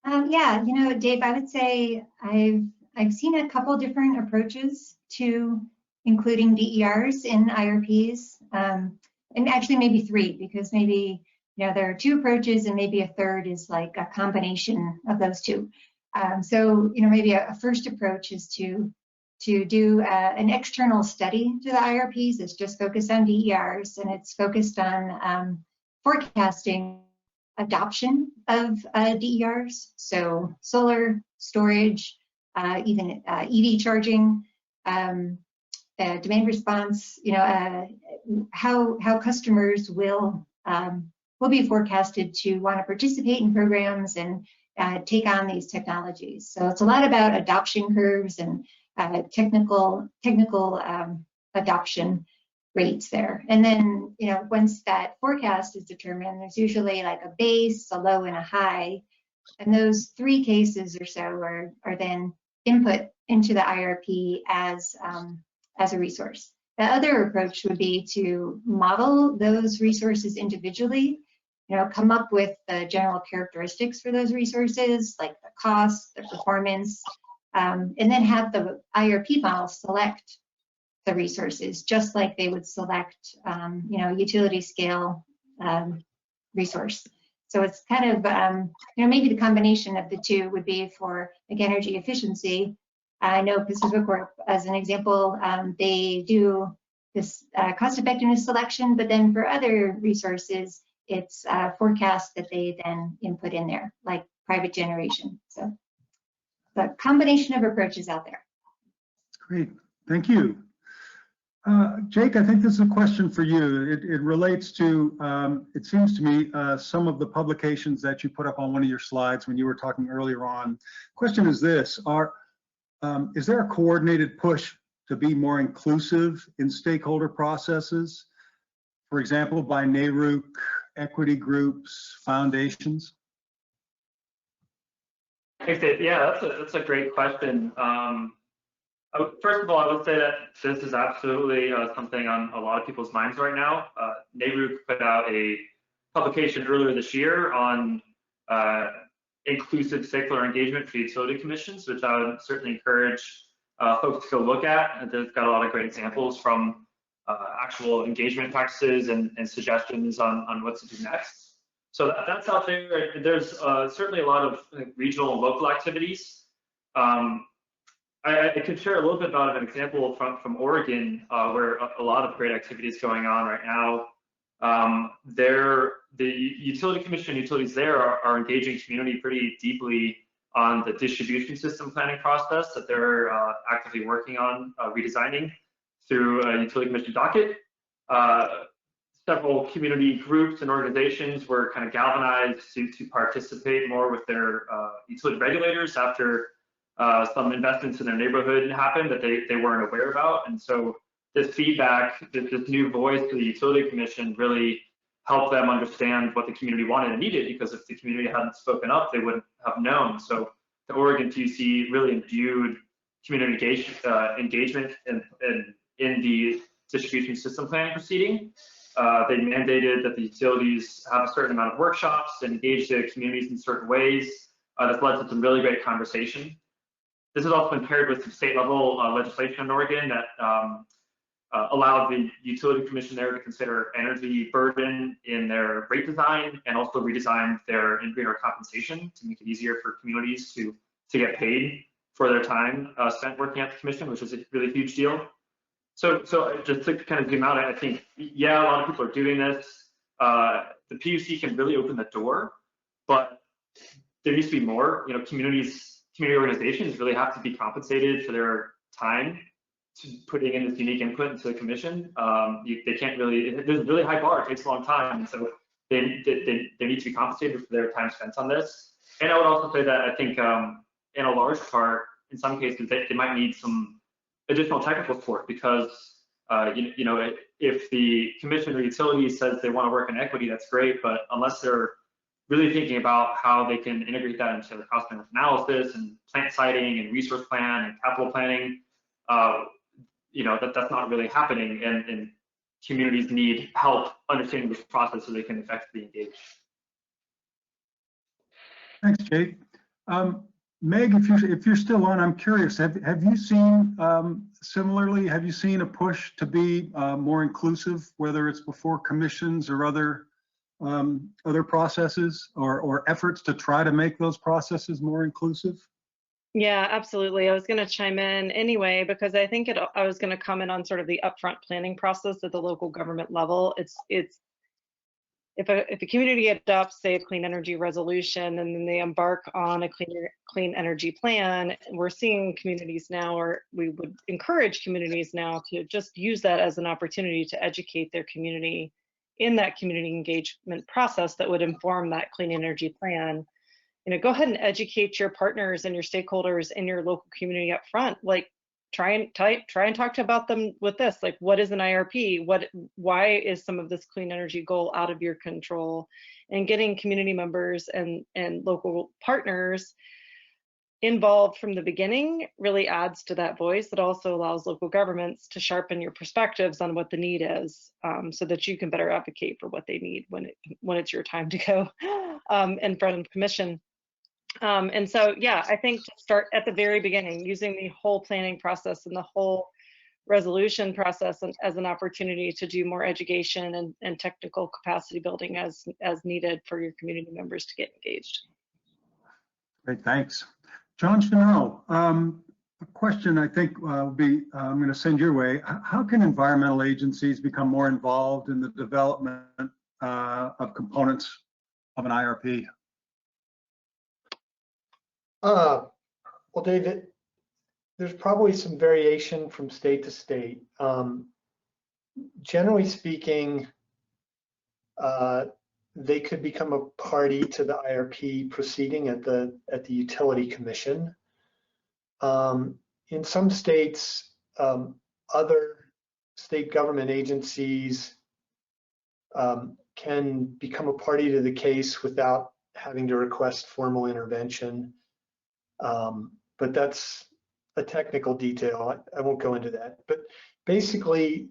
Yeah, you know, Dave, I would say I've seen a couple different approaches to including DERs in IRPs, and actually maybe three, because maybe, you know, there are two approaches and maybe a third is like a combination of those two. So, you know, maybe a first approach is to do an external study to the IRPs. It's just focused on DERs, and it's focused on forecasting adoption of DERs, so solar, storage, even EV charging, demand response. You know, how customers will be forecasted to want to participate in programs and take on these technologies. So it's a lot about adoption curves and technical adoption rates there. And then, you know, once that forecast is determined, there's usually like a base, a low, and a high. And those three cases or so are then input into the IRP as a resource. The other approach would be to model those resources individually, you know, come up with the general characteristics for those resources, like the cost, the performance, and then have the IRP model select the resources, just like they would select, you know, utility scale resource. So it's kind of, you know, maybe the combination of the two would be for like energy efficiency. I know Pacific Corp, as an example, they do this cost effectiveness selection, but then for other resources, it's forecasts that they then input in there, like private generation. So the combination of approaches out there. Great, thank you. Jake, I think this is a question for you. It relates to, it seems to me, some of the publications that you put up on one of your slides when you were talking earlier on. Question is this, is there a coordinated push to be more inclusive in stakeholder processes, for example, by NARUC, equity groups, foundations? Thanks, Dave. Yeah, that's a great question. First of all, I would say that this is absolutely something on a lot of people's minds right now. NARUC put out a publication earlier this year on inclusive stakeholder engagement for utility commissions, which I would certainly encourage folks to go look at. They've got a lot of great examples from actual engagement practices and suggestions on what to do next. So that's out there. There's certainly a lot of regional and local activities. I could share a little bit about an example from Oregon, where a lot of great activity is going on right now. The utility commission utilities there are engaging community pretty deeply on the distribution system planning process that they're actively working on redesigning through a utility commission docket. Several community groups and organizations were kind of galvanized to participate more with their utility regulators after some investments in their neighborhood happened that they weren't aware about. And so this feedback, this new voice to the utility commission really helped them understand what the community wanted and needed, because if the community hadn't spoken up, they wouldn't have known. So the Oregon PUC really imbued community engagement in the distribution system planning proceeding. They mandated that the utilities have a certain amount of workshops and engage the communities in certain ways. That's led to some really great conversation. This has also been paired with some state level legislation in Oregon that allowed the utility commission there to consider energy burden in their rate design, and also redesign their integrator compensation to make it easier for communities to get paid for their time spent working at the commission, which is a really huge deal. So just to kind of zoom out, I think, yeah, a lot of people are doing this. The PUC can really open the door, but there needs to be more. You know, community organizations really have to be compensated for their time to putting in this unique input into the commission. They can't really, there's a really high bar, it takes a long time, and so they need to be compensated for their time spent on this. And I would also say that I think in a large part, in some cases, they might need some additional technical support, because you know, if the commission or utility says they want to work in equity, that's great, but unless they're really thinking about how they can integrate that into the cost benefit analysis and plant siting and resource plan and capital planning, you know, that's not really happening, and communities need help understanding this process so they can effectively engage. Thanks, Jake. Meg, if you're still on, I'm curious, have you seen, similarly, have you seen a push to be more inclusive, whether it's before commissions or other processes, or efforts to try to make those processes more inclusive? Yeah, absolutely. I was going to chime in anyway, because I think I was going to comment on sort of the upfront planning process at the local government level. If a community adopts, say, a clean energy resolution, and then they embark on a clean energy plan, we're seeing communities now, or we would encourage communities now, to just use that as an opportunity to educate their community in that community engagement process that would inform that clean energy plan. You know, go ahead and educate your partners and your stakeholders in your local community up front. Like, try and talk about them with this, like, what is an IRP? Why is some of this clean energy goal out of your control? And getting community members and local partners involved from the beginning really adds to that voice. It also allows local governments to sharpen your perspectives on what the need is, so that you can better advocate for what they need when it's your time to go in front of the commission. And so, yeah, I think to start at the very beginning, using the whole planning process and the whole resolution process as an opportunity to do more education and technical capacity building as needed for your community members to get engaged. Great, thanks. John Shenot, a question I think will be, I'm going to send your way. How can environmental agencies become more involved in the development of components of an IRP? Well, David, there's probably some variation from state to state. Generally speaking, they could become a party to the IRP proceeding at the utility commission. In some states, other state government agencies can become a party to the case without having to request formal intervention. But that's a technical detail. I won't go into that. But basically,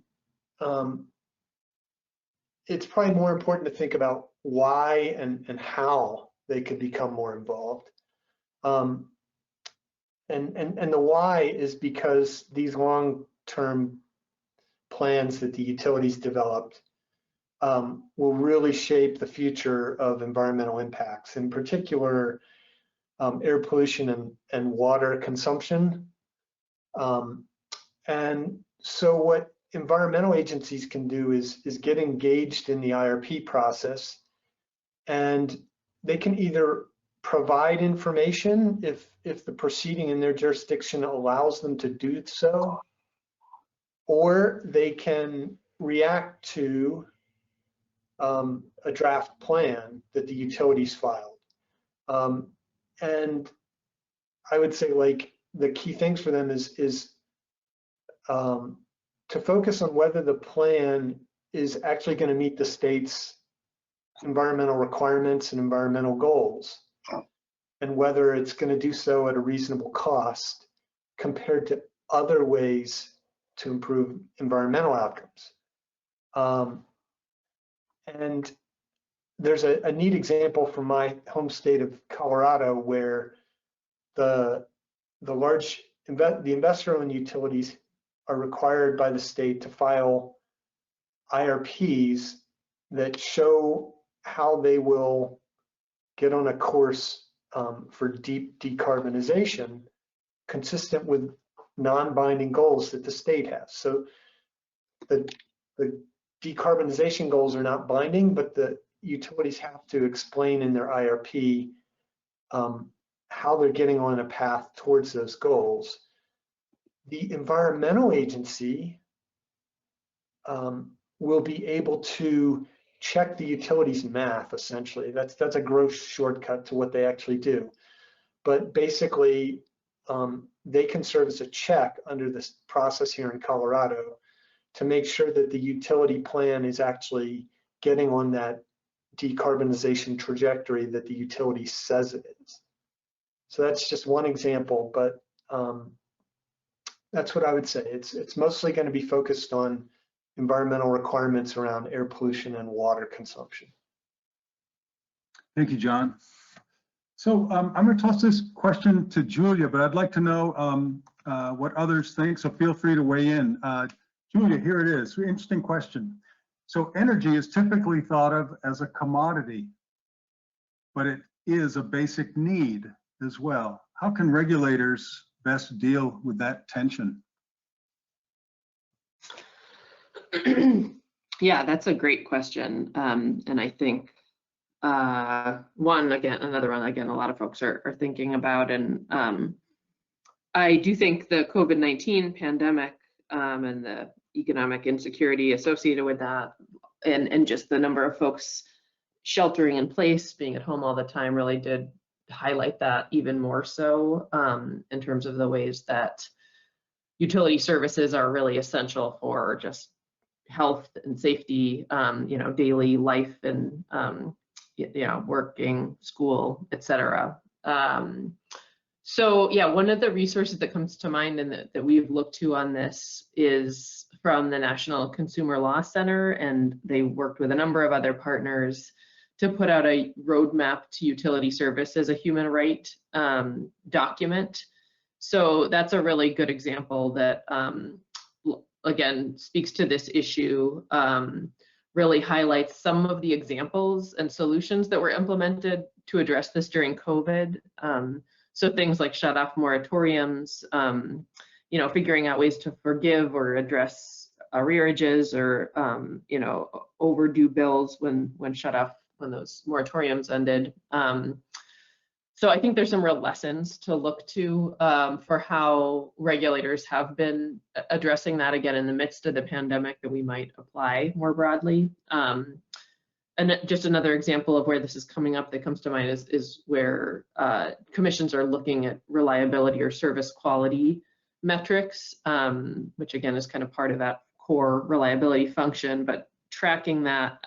it's probably more important to think about why and how they could become more involved. And the why is because these long-term plans that the utilities developed will really shape the future of environmental impacts, in particular, air pollution and water consumption And so what environmental agencies can do is get engaged in the IRP process, and they can either provide information if the proceeding in their jurisdiction allows them to do so, or they can react to a draft plan that the utilities filed. And I would say, like, the key things for them is to focus on whether the plan is actually going to meet the state's environmental requirements and environmental goals, and whether it's going to do so at a reasonable cost compared to other ways to improve environmental outcomes. And there's a neat example from my home state of Colorado where the investor-owned utilities are required by the state to file IRPs that show how they will get on a course for deep decarbonization consistent with non-binding goals that the state has. So the decarbonization goals are not binding, but the utilities have to explain in their IRP how they're getting on a path towards those goals. The environmental agency will be able to check the utilities math, essentially. That's a gross shortcut to what they actually do. But basically, they can serve as a check under this process here in Colorado to make sure that the utility plan is actually getting on that decarbonization trajectory that the utility says it is. So that's just one example, but that's what I would say. It's mostly going to be focused on environmental requirements around air pollution and water consumption. Thank you, John. So I'm going to toss this question to Julia, but I'd like to know what others think, so feel free to weigh in. Julia, here it is. Interesting question. So energy is typically thought of as a commodity, but it is a basic need as well. How can regulators best deal with that tension? Yeah, that's a great question. And I think another one, a lot of folks are thinking about. And I do think the COVID-19 pandemic and the economic insecurity associated with that, and just the number of folks sheltering in place, being at home all the time, really did highlight that even more so in terms of the ways that utility services are really essential for just health and safety, daily life and working, school, etc. So yeah, one of the resources that comes to mind and that we've looked to on this is from the National Consumer Law Center, and they worked with a number of other partners to put out a roadmap to utility service as a human right document. So that's a really good example that, again, speaks to this issue, really highlights some of the examples and solutions that were implemented to address this during COVID. So things like shut-off moratoriums, figuring out ways to forgive or address arrearages or, overdue bills when those moratoriums ended. So I think there's some real lessons to look to for how regulators have been addressing that again in the midst of the pandemic that we might apply more broadly. And just another example of where this is coming up that comes to mind is where commissions are looking at reliability or service quality metrics, which again is kind of part of that core reliability function, but tracking that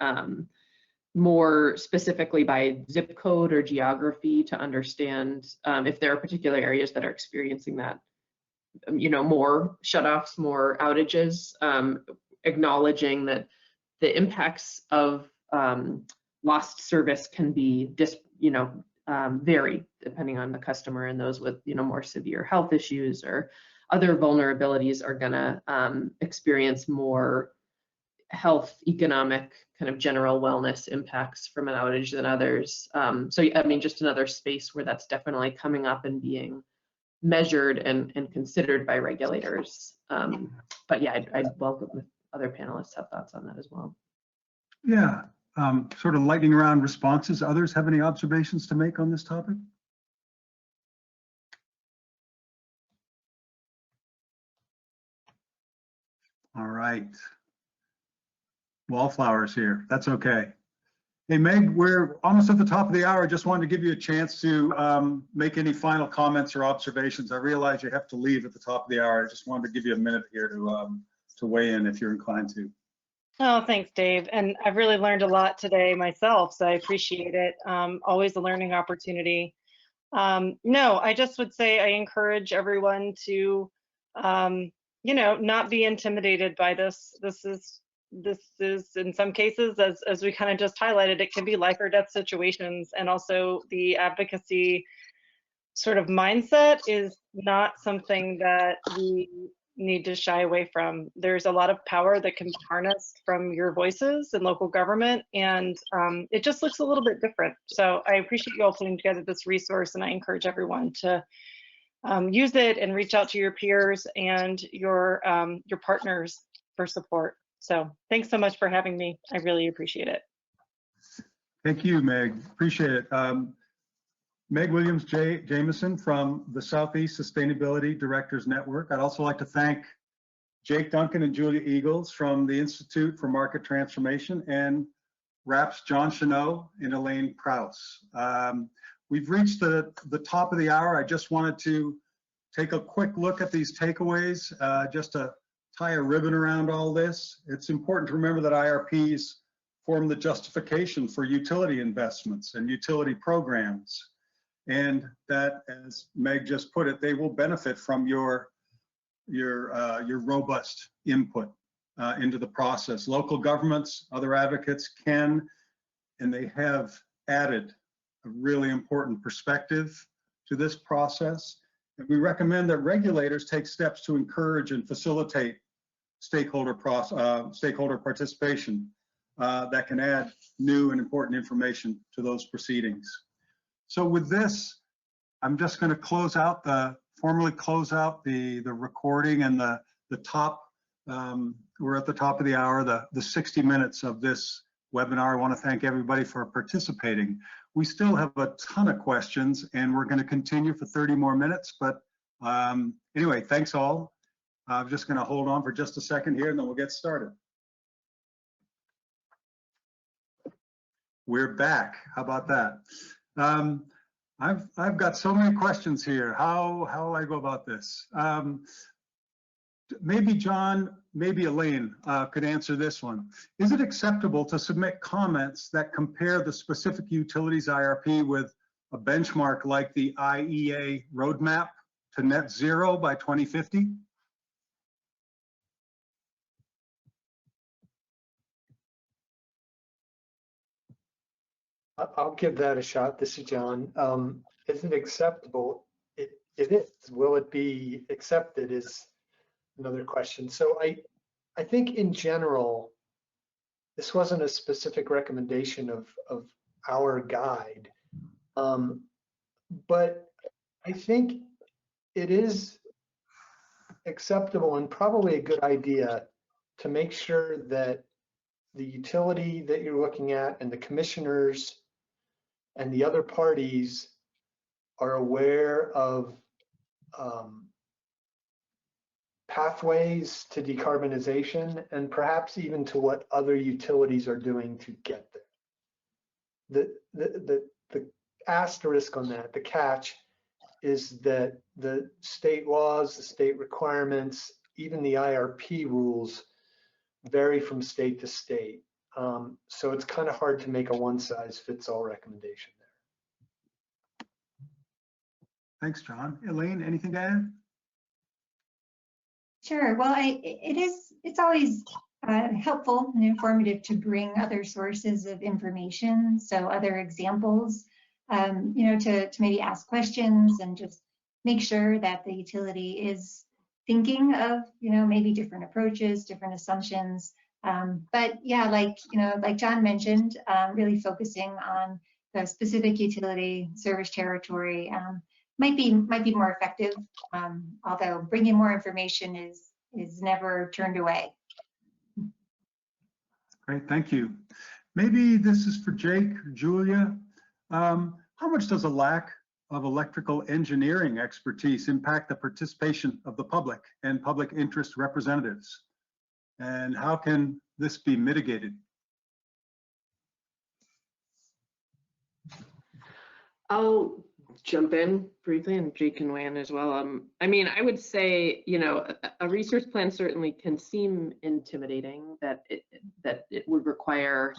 more specifically by zip code or geography to understand if there are particular areas that are experiencing that, more shutoffs, more outages, acknowledging that the impacts of lost service can be vary depending on the customer, and those with more severe health issues or other vulnerabilities are going to experience more health, economic, kind of general wellness impacts from an outage than others. So I mean, just another space where that's definitely coming up and being measured and considered by regulators. But yeah, I'd welcome if other panelists have thoughts on that as well. Yeah, sort of lightning round responses. Others have any observations to make on this topic? All right. Wallflowers here. That's okay. Hey, Meg, we're almost at the top of the hour. I just wanted to give you a chance to make any final comments or observations. I realize you have to leave at the top of the hour. I just wanted to give you a minute here to weigh in if you're inclined to. Oh, thanks, Dave. And I've really learned a lot today myself, so I appreciate it. Always a learning opportunity. No, I just would say I encourage everyone to, not be intimidated by this. This is in some cases, as we kind of just highlighted, it can be life or death situations, and also the advocacy sort of mindset is not something that we need to shy away from. There's a lot of power that can be harnessed from your voices in local government, and it just looks a little bit different. So I appreciate you all putting together this resource, and I encourage everyone to use it and reach out to your peers and your partners for support. So thanks so much for having me. I really appreciate it. Thank you, Meg. Appreciate it. Meg Jamison from the Southeast Sustainability Directors Network. I'd also like to thank Jake Duncan and Julia Eagles from the Institute for Market Transformation, and RAP's John Shenot and Elaine Prause. We've reached the top of the hour. I just wanted to take a quick look at these takeaways just to tie a ribbon around all this. It's important to remember that IRPs form the justification for utility investments and utility programs, and that, as Meg just put it, they will benefit from your robust input into the process. Local governments, other advocates can, and they have added a really important perspective to this process. And we recommend that regulators take steps to encourage and facilitate stakeholder participation that can add new and important information to those proceedings. So with this, I'm just going to formally close out the recording and the top. We're at the top of the hour, the 60 minutes of this webinar. I want to thank everybody for participating. We still have a ton of questions, and we're going to continue for 30 more minutes. But anyway, thanks all. I'm just going to hold on for just a second here, and then we'll get started. We're back. How about that? I've got so many questions here. How will I go about this? Maybe John, maybe Elaine could answer this one. Is it acceptable to submit comments that compare the specific utilities IRP with a benchmark like the IEA roadmap to net zero by 2050? I'll give that a shot. This is John. Is it acceptable? It is. Will it be accepted is another question. So I think in general, this wasn't a specific recommendation of our guide, but I think it is acceptable and probably a good idea to make sure that the utility that you're looking at and the commissioners and the other parties are aware of pathways to decarbonization and perhaps even to what other utilities are doing to get there. The asterisk on that, the catch, is that the state laws, the state requirements, even the IRP rules vary from state to state. So it's kind of hard to make a one-size-fits-all recommendation there. Thanks, John. Elaine, anything to add? Sure. Well, it's always helpful and informative to bring other sources of information, so other examples, to maybe ask questions and just make sure that the utility is thinking of, maybe different approaches, different assumptions. But yeah, like John mentioned, really focusing on the specific utility service territory might be more effective. Although bringing more information is never turned away. Great, thank you. Maybe this is for Jake or Julia. How much does a lack of electrical engineering expertise impact the participation of the public and public interest representatives? And how can this be mitigated? I'll jump in briefly and Jake can weigh in as well. I mean, I would say, you know, a resource plan certainly can seem intimidating, that it would require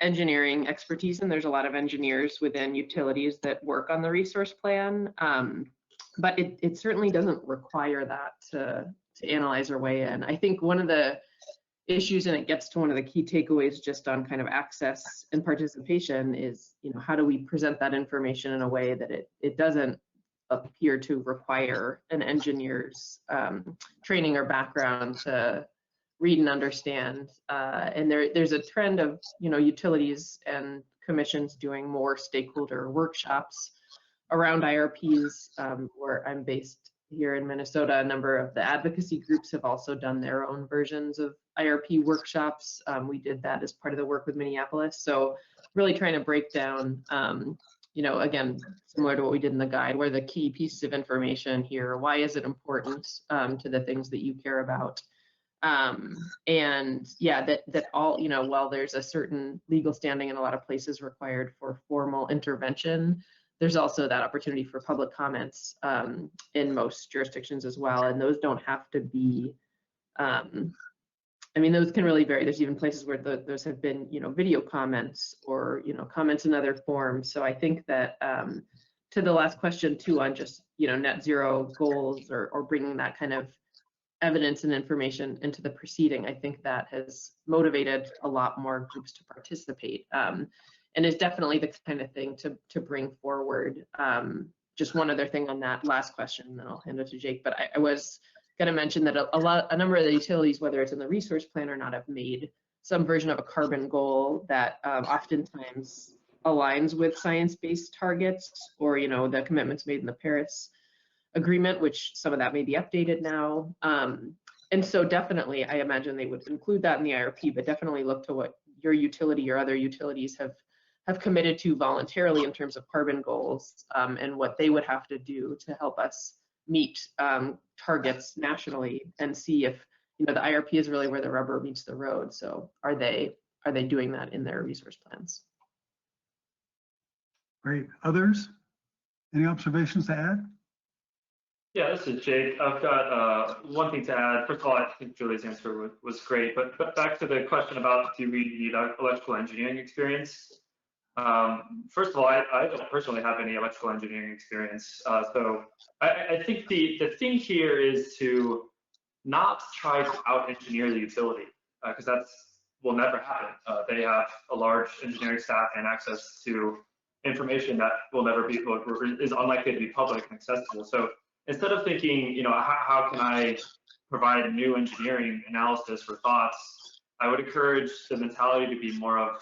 engineering expertise, and there's a lot of engineers within utilities that work on the resource plan, but it certainly doesn't require that to analyze or weigh in. I think one of the issues, and it gets to one of the key takeaways just on kind of access and participation, is, you know, how do we present that information in a way that it doesn't appear to require an engineer's training or background to read and understand. And there's a trend of, you know, utilities and commissions doing more stakeholder workshops around IRPs. Where I'm based here in Minnesota, a number of the advocacy groups have also done their own versions of IRP workshops. We did that as part of the work with Minneapolis. So really trying to break down, you know, again, similar to what we did in the guide, where the key pieces of information here, why is it important to the things that you care about? And yeah, that all, you know, while there's a certain legal standing in a lot of places required for formal intervention, there's also that opportunity for public comments in most jurisdictions as well. And those don't have to be, I mean, those can really vary. There's even places where those have been, you know, video comments or, you know, comments in other forms. So I think that to the last question too, on just, you know, net zero goals or bringing that kind of evidence and information into the proceeding, I think that has motivated a lot more groups to participate, and is definitely the kind of thing to bring forward. Just one other thing on that last question, and then I'll hand it to Jake, but I was going to mention that a number of the utilities, whether it's in the resource plan or not, have made some version of a carbon goal that oftentimes aligns with science-based targets, or, you know, the commitments made in the Paris Agreement, which some of that may be updated now. And so definitely, I imagine they would include that in the IRP, but definitely look to what your utility or other utilities have committed to voluntarily in terms of carbon goals, and what they would have to do to help us meet targets nationally, and see if, you know, the IRP is really where the rubber meets the road. So are they doing that in their resource plans? Great. Others? Any observations to add? Yeah, this is Jake. I've got one thing to add. First of all, I think Julie's answer was great, but back to the question about, do we need electrical engineering experience? First of all, I don't personally have any electrical engineering experience. So I think the thing here is to not try to out-engineer the utility, because will never happen. They have a large engineering staff and access to information that will never be, is unlikely to be public and accessible. So instead of thinking, you know, how can I provide new engineering analysis or thoughts, I would encourage the mentality to be more of,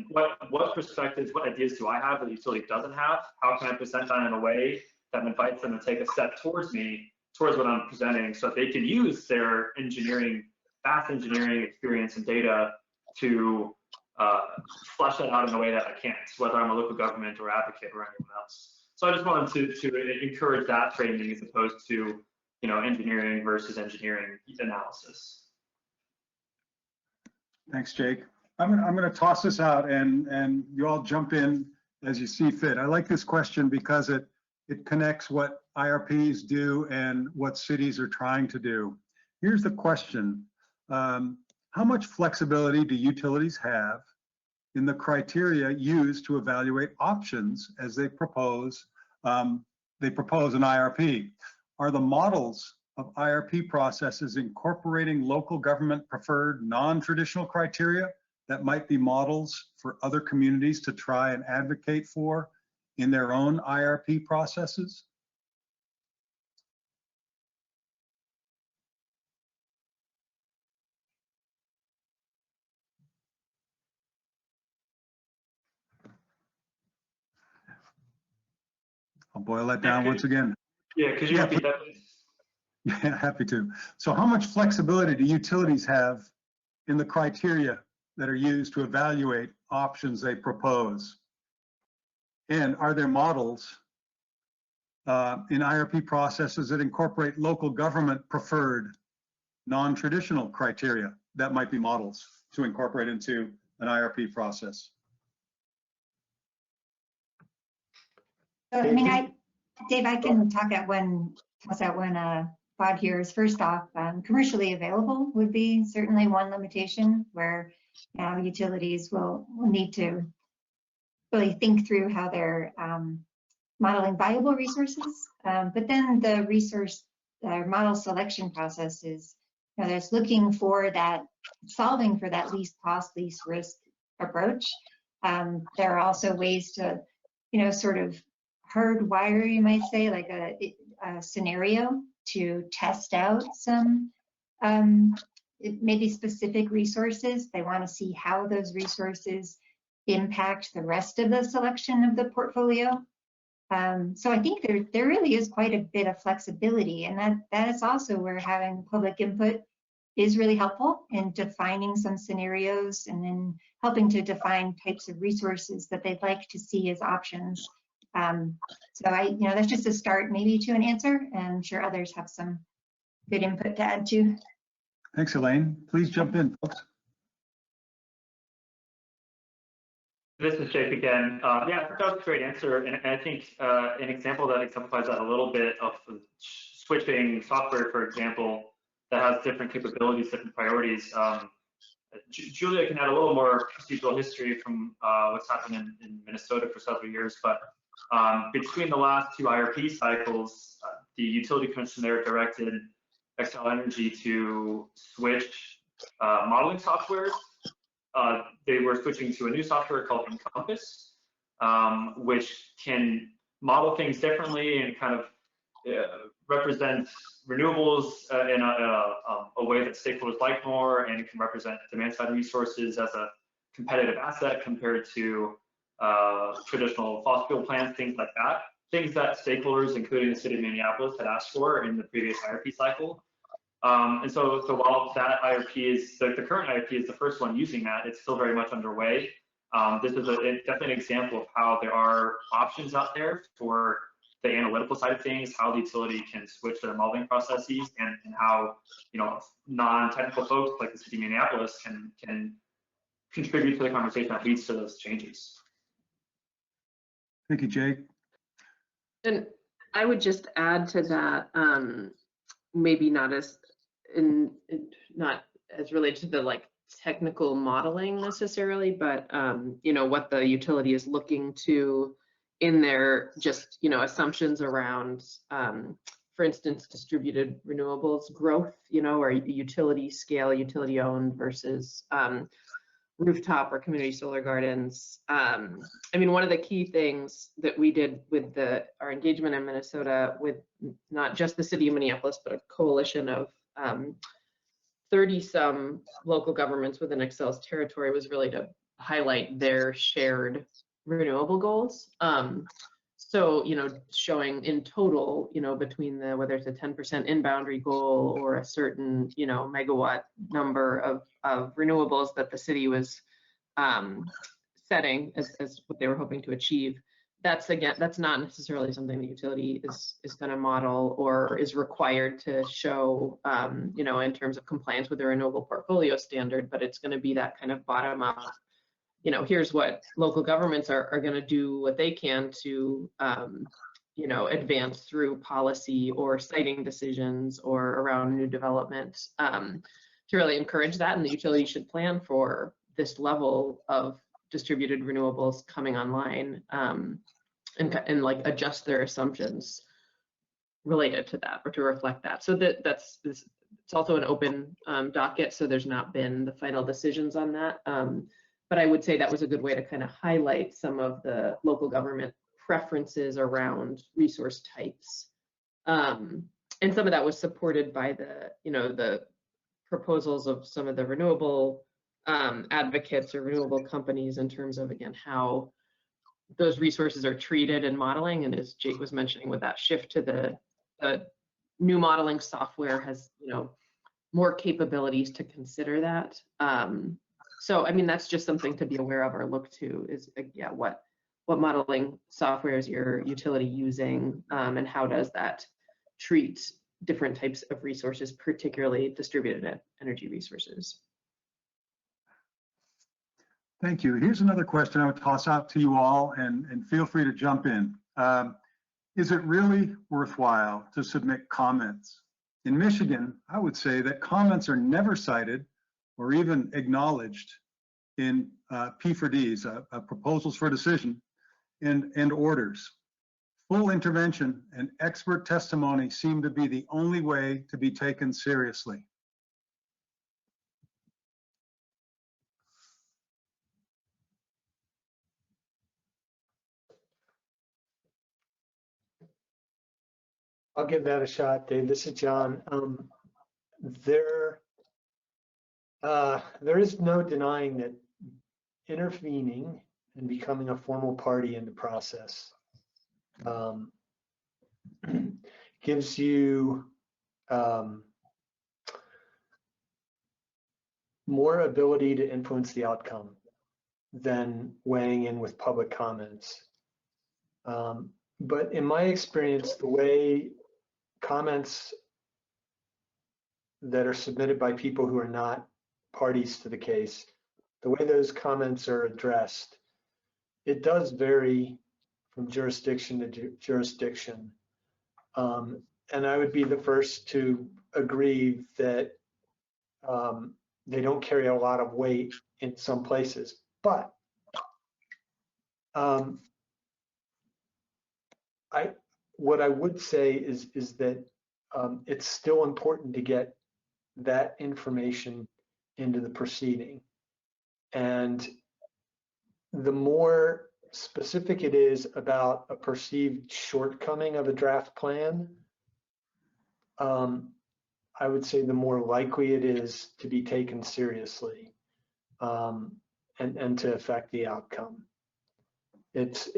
what perspectives, what ideas do I have that the utility doesn't have? How can I present that in a way that invites them to take a step towards what I'm presenting, so that they can use their vast engineering experience and data to flesh that out in a way that I can't, whether I'm a local government or advocate or anyone else. So I just wanted to encourage that framing as opposed to, you know, engineering versus engineering analysis. Thanks, Jake. I'm going to toss this out, and you all jump in as you see fit. I like this question because it connects what IRPs do and what cities are trying to do. Here's the question. How much flexibility do utilities have in the criteria used to evaluate options as they propose an IRP? Are the models of IRP processes incorporating local government preferred non-traditional criteria that might be models for other communities to try and advocate for in their own IRP processes? I'll boil that down once again. Yeah, could you repeat that, please? Yeah, happy to. So how much flexibility do utilities have in the criteria that are used to evaluate options they propose? And are there models in IRP processes that incorporate local government preferred non-traditional criteria that might be models to incorporate into an IRP process? So, I mean, Dave, I can talk at one, toss out one thought here is first off, commercially available would be certainly one limitation where utilities will need to really think through how they're modeling viable resources. But then the resource model selection process is, there's looking for that, solving for that least cost, least risk approach. There are also ways to, sort of hardwire, you might say, like a scenario to test out some maybe specific resources. They want to see how those resources impact the rest of the selection of the portfolio. So I think there really is quite a bit of flexibility, and that is also where having public input is really helpful in defining some scenarios and then helping to define types of resources that they'd like to see as options. So that's just a start maybe to an answer, and I'm sure others have some good input to add too. Thanks, Elaine. Please jump in, folks. This is Jake again. Yeah, that was a great answer, and I think an example that exemplifies that a little bit of switching software, for example, that has different capabilities, different priorities. Julia can add a little more procedural history from what's happened in Minnesota for several years, but between the last two IRP cycles, the utility commission there directed Xcel Energy to switch modeling software. They were switching to a new software called Encompass, which can model things differently and kind of represent renewables in a way that stakeholders like more, and it can represent demand-side resources as a competitive asset compared to traditional fossil fuel plants, things like that. Things that stakeholders, including the city of Minneapolis, had asked for in the previous IRP cycle. And so while that IRP is, the current IRP is the first one using that, it's still very much underway. This is definitely an example of how there are options out there for the analytical side of things, how the utility can switch their modeling processes, and how non-technical folks like the city of Minneapolis can contribute to the conversation that leads to those changes. Thank you, Jake. And I would just add to that, maybe not as related to the technical modeling necessarily, but what the utility is looking to in their just assumptions around, for instance, distributed renewables growth, or utility scale, utility owned versus rooftop or community solar gardens. I mean, one of the key things that we did with our engagement in Minnesota with not just the city of Minneapolis, but a coalition of 30-some local governments within Xcel's territory was really to highlight their shared renewable goals. So, showing in total, between whether it's a 10% in-boundary goal or a certain, megawatt number of renewables that the city was setting as what they were hoping to achieve. That's not necessarily something the utility is going to model or is required to show, in terms of compliance with the renewable portfolio standard, but it's going to be that kind of bottom up. Here's what local governments are going to do what they can to, advance through policy or siting decisions or around new development to really encourage that. And the utility should plan for this level of distributed renewables coming online and adjust their assumptions related to that or to reflect that. So it's also an open docket, so there's not been the final decisions on that. But I would say that was a good way to kind of highlight some of the local government preferences around resource types. And some of that was supported by the proposals of some of the renewable advocates or renewable companies in terms of, again, how those resources are treated in modeling. And as Jake was mentioning, with that shift to the new modeling software has, more capabilities to consider that. So, I mean, that's just something to be aware of or look to is, yeah, what modeling software is your utility using, and how does that treat different types of resources, particularly distributed energy resources. Thank you. Here's another question I would toss out to you all, and feel free to jump in. Is it really worthwhile to submit comments? In Michigan, I would say that comments are never cited or even acknowledged in P4Ds, proposals for decision, and orders. Full intervention and expert testimony seem to be the only way to be taken seriously. I'll give that a shot, Dave. This is John. There is no denying that intervening and becoming a formal party in the process gives you more ability to influence the outcome than weighing in with public comments. But in my experience, the way comments that are submitted by people who are not parties to the case, the way those comments are addressed, it does vary from jurisdiction to jurisdiction. And I would be the first to agree that they don't carry a lot of weight in some places. But what I would say is that it's still important to get that information into the proceeding. And the more specific it is about a perceived shortcoming of a draft plan, I would say the more likely it is to be taken seriously and to affect the outcome. It's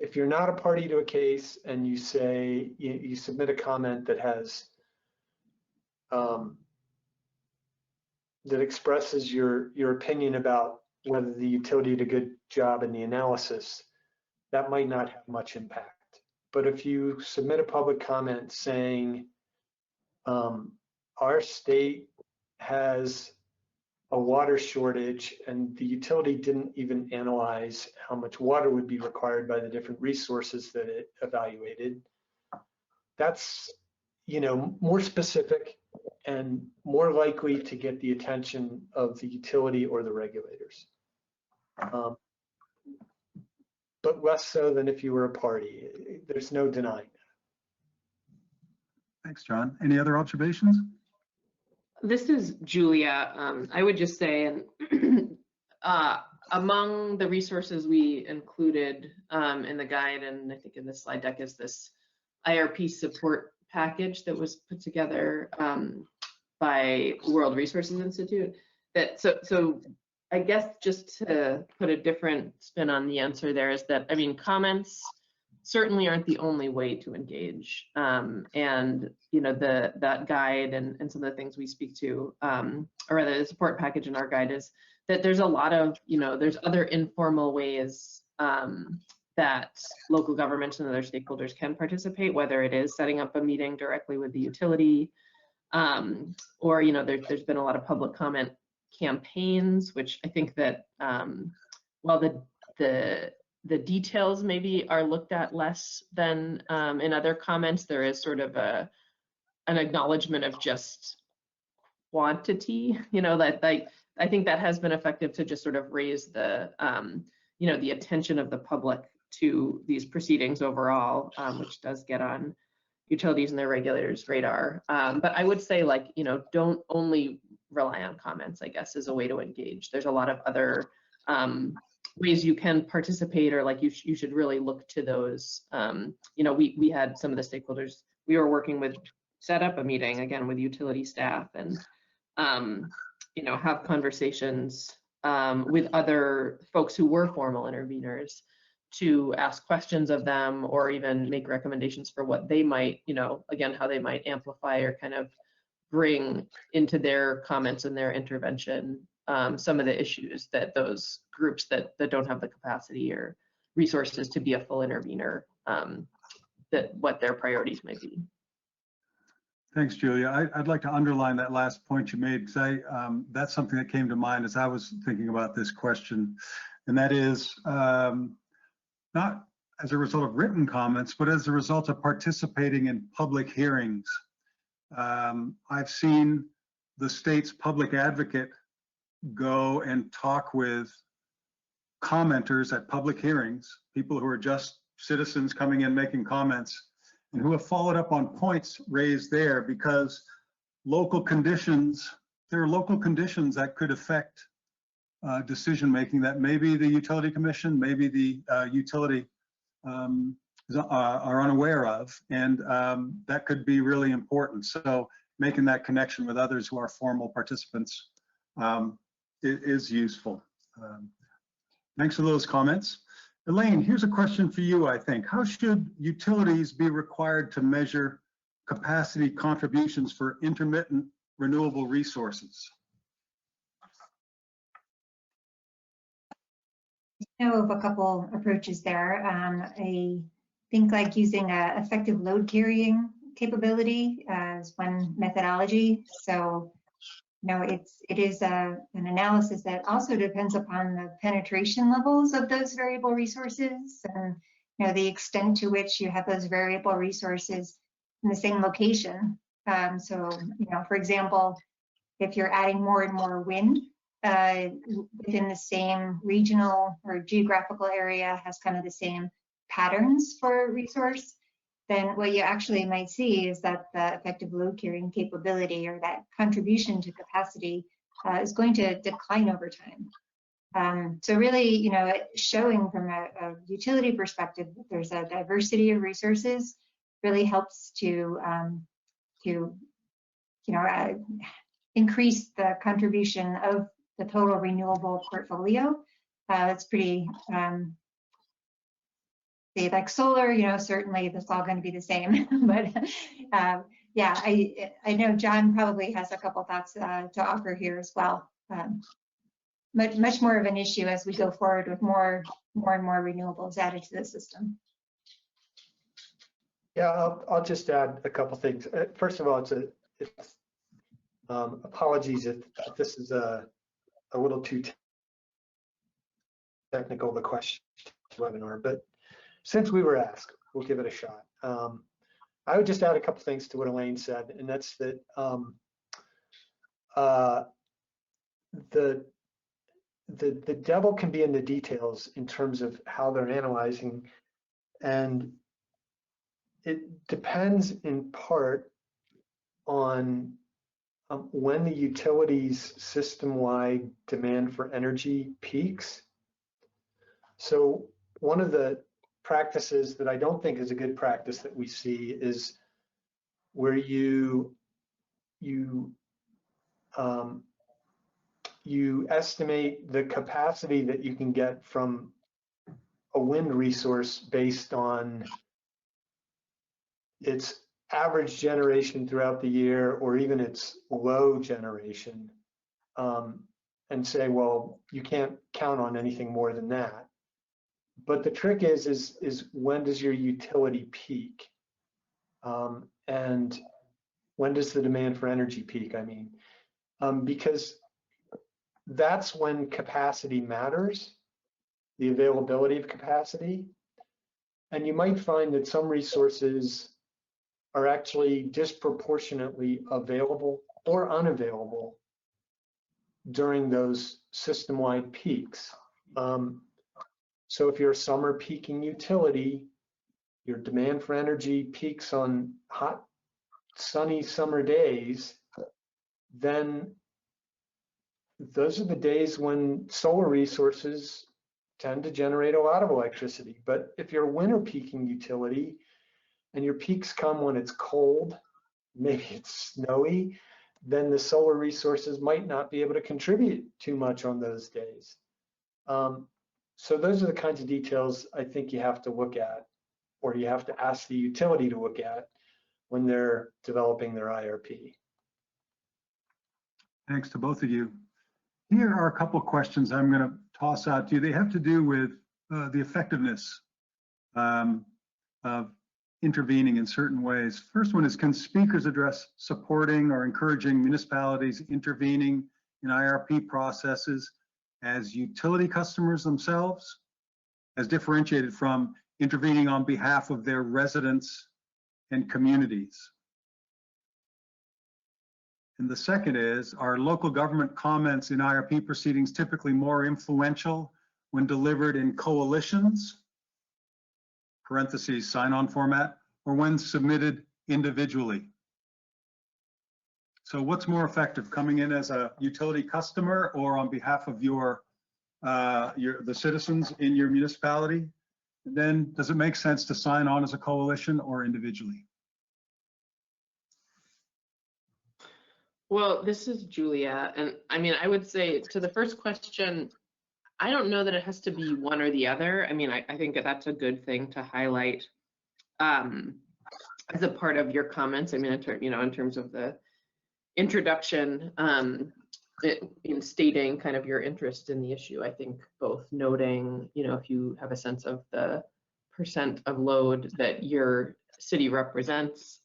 if you're not a party to a case and you say you submit a comment that has that expresses your opinion about whether the utility did a good job in the analysis, that might not have much impact. But if you submit a public comment saying our state has a water shortage and the utility didn't even analyze how much water would be required by the different resources that it evaluated, that's more specific and more likely to get the attention of the utility or the regulators. But less so than if you were a party. There's no denying that. Thanks, John. Any other observations? This is Julia. I would just say, and among the resources we included in the guide, and I think in the slide deck, is this IRP support package that was put together by World Resources Institute. So I guess just to put a different spin on the answer there is that, I mean, comments certainly aren't the only way to engage. And that guide and some of the things we speak to, or rather the support package in our guide, is that there's a lot of, there's other informal ways that local governments and other stakeholders can participate, whether it is setting up a meeting directly with the utility, or there's been a lot of public comment campaigns, which I think that while the details maybe are looked at less than in other comments, there is sort of an acknowledgement of just quantity, that I think that has been effective to just sort of raise the the attention of the public to these proceedings overall, which does get on utilities and their regulators' radar. But I would say, don't only rely on comments, I guess, is a way to engage. There's a lot of other ways you can participate, or you should really look to those. We had some of the stakeholders we were working with set up a meeting again with utility staff and have conversations with other folks who were formal interveners to ask questions of them or even make recommendations for what they might, again, how they might amplify or kind of bring into their comments and their intervention some of the issues that those groups that don't have the capacity or resources to be a full intervener, that what their priorities might be. Thanks, Julia. I'd like to underline that last point you made, because that's something that came to mind as I was thinking about this question, and that is not as a result of written comments, but as a result of participating in public hearings. I've seen the state's public advocate go and talk with commenters at public hearings, people who are just citizens coming in making comments, and who have followed up on points raised there, because there are local conditions that could affect decision making that maybe the utility commission, maybe the utility are unaware of, and that could be really important. So making that connection with others who are formal participants is useful. Thanks for those comments. Elaine, here's a question for you, I think. How should utilities be required to measure capacity contributions for intermittent renewable resources? I know of a couple approaches there. I think like using a effective load carrying capability as one methodology. So, it is an analysis that also depends upon the penetration levels of those variable resources, and the extent to which you have those variable resources in the same location. So, for example, if you're adding more and more wind within the same regional or geographical area, has kind of the same patterns for resource, then what you actually might see is that the effective load carrying capability, or that contribution to capacity, is going to decline over time. So really, showing from a utility perspective that there's a diversity of resources really helps to increase the contribution of the total renewable portfolio. That's pretty, like solar, certainly that's all going to be the same. But yeah, I know John probably has a couple thoughts to offer here as well. Much more of an issue as we go forward with more and more renewables added to the system. Yeah, I'll just add a couple things. First of all, apologies if this is a little too technical of a question webinar, but since we were asked, we'll give it a shot. I would just add a couple things to what Elaine said, and that's that the devil can be in the details in terms of how they're analyzing, and it depends in part on when the utility's system-wide demand for energy peaks. So one of the practices that I don't think is a good practice that we see is where you estimate the capacity that you can get from a wind resource based on its average generation throughout the year, or even its low generation, and say, well, you can't count on anything more than that. But the trick is when does your utility peak? And when does the demand for energy peak, I mean? Because that's when capacity matters, the availability of capacity. And you might find that some resources are actually disproportionately available or unavailable during those system-wide peaks. So if you're a summer peaking utility, your demand for energy peaks on hot, sunny summer days, then those are the days when solar resources tend to generate a lot of electricity. But if you're a winter peaking utility and your peaks come when it's cold, maybe it's snowy, then the solar resources might not be able to contribute too much on those days. So those are the kinds of details I think you have to look at, or you have to ask the utility to look at when they're developing their IRP. Thanks to both of you. Here are a couple of questions I'm going to toss out to you. They have to do with the effectiveness of intervening in certain ways. First one is, can speakers address supporting or encouraging municipalities intervening in IRP processes as utility customers themselves, as differentiated from intervening on behalf of their residents and communities? And the second is, are local government comments in IRP proceedings typically more influential when delivered in coalitions, parentheses, sign-on format, or when submitted individually? So what's more effective, coming in as a utility customer or on behalf of the citizens in your municipality? And then does it make sense to sign on as a coalition or individually? Well, this is Julia, and I mean, I would say to the first question, I don't know that it has to be one or the other. I mean, I think that that's a good thing to highlight as a part of your comments. I mean, in terms of the introduction, in stating kind of your interest in the issue, I think both noting, if you have a sense of the percent of load that your city represents,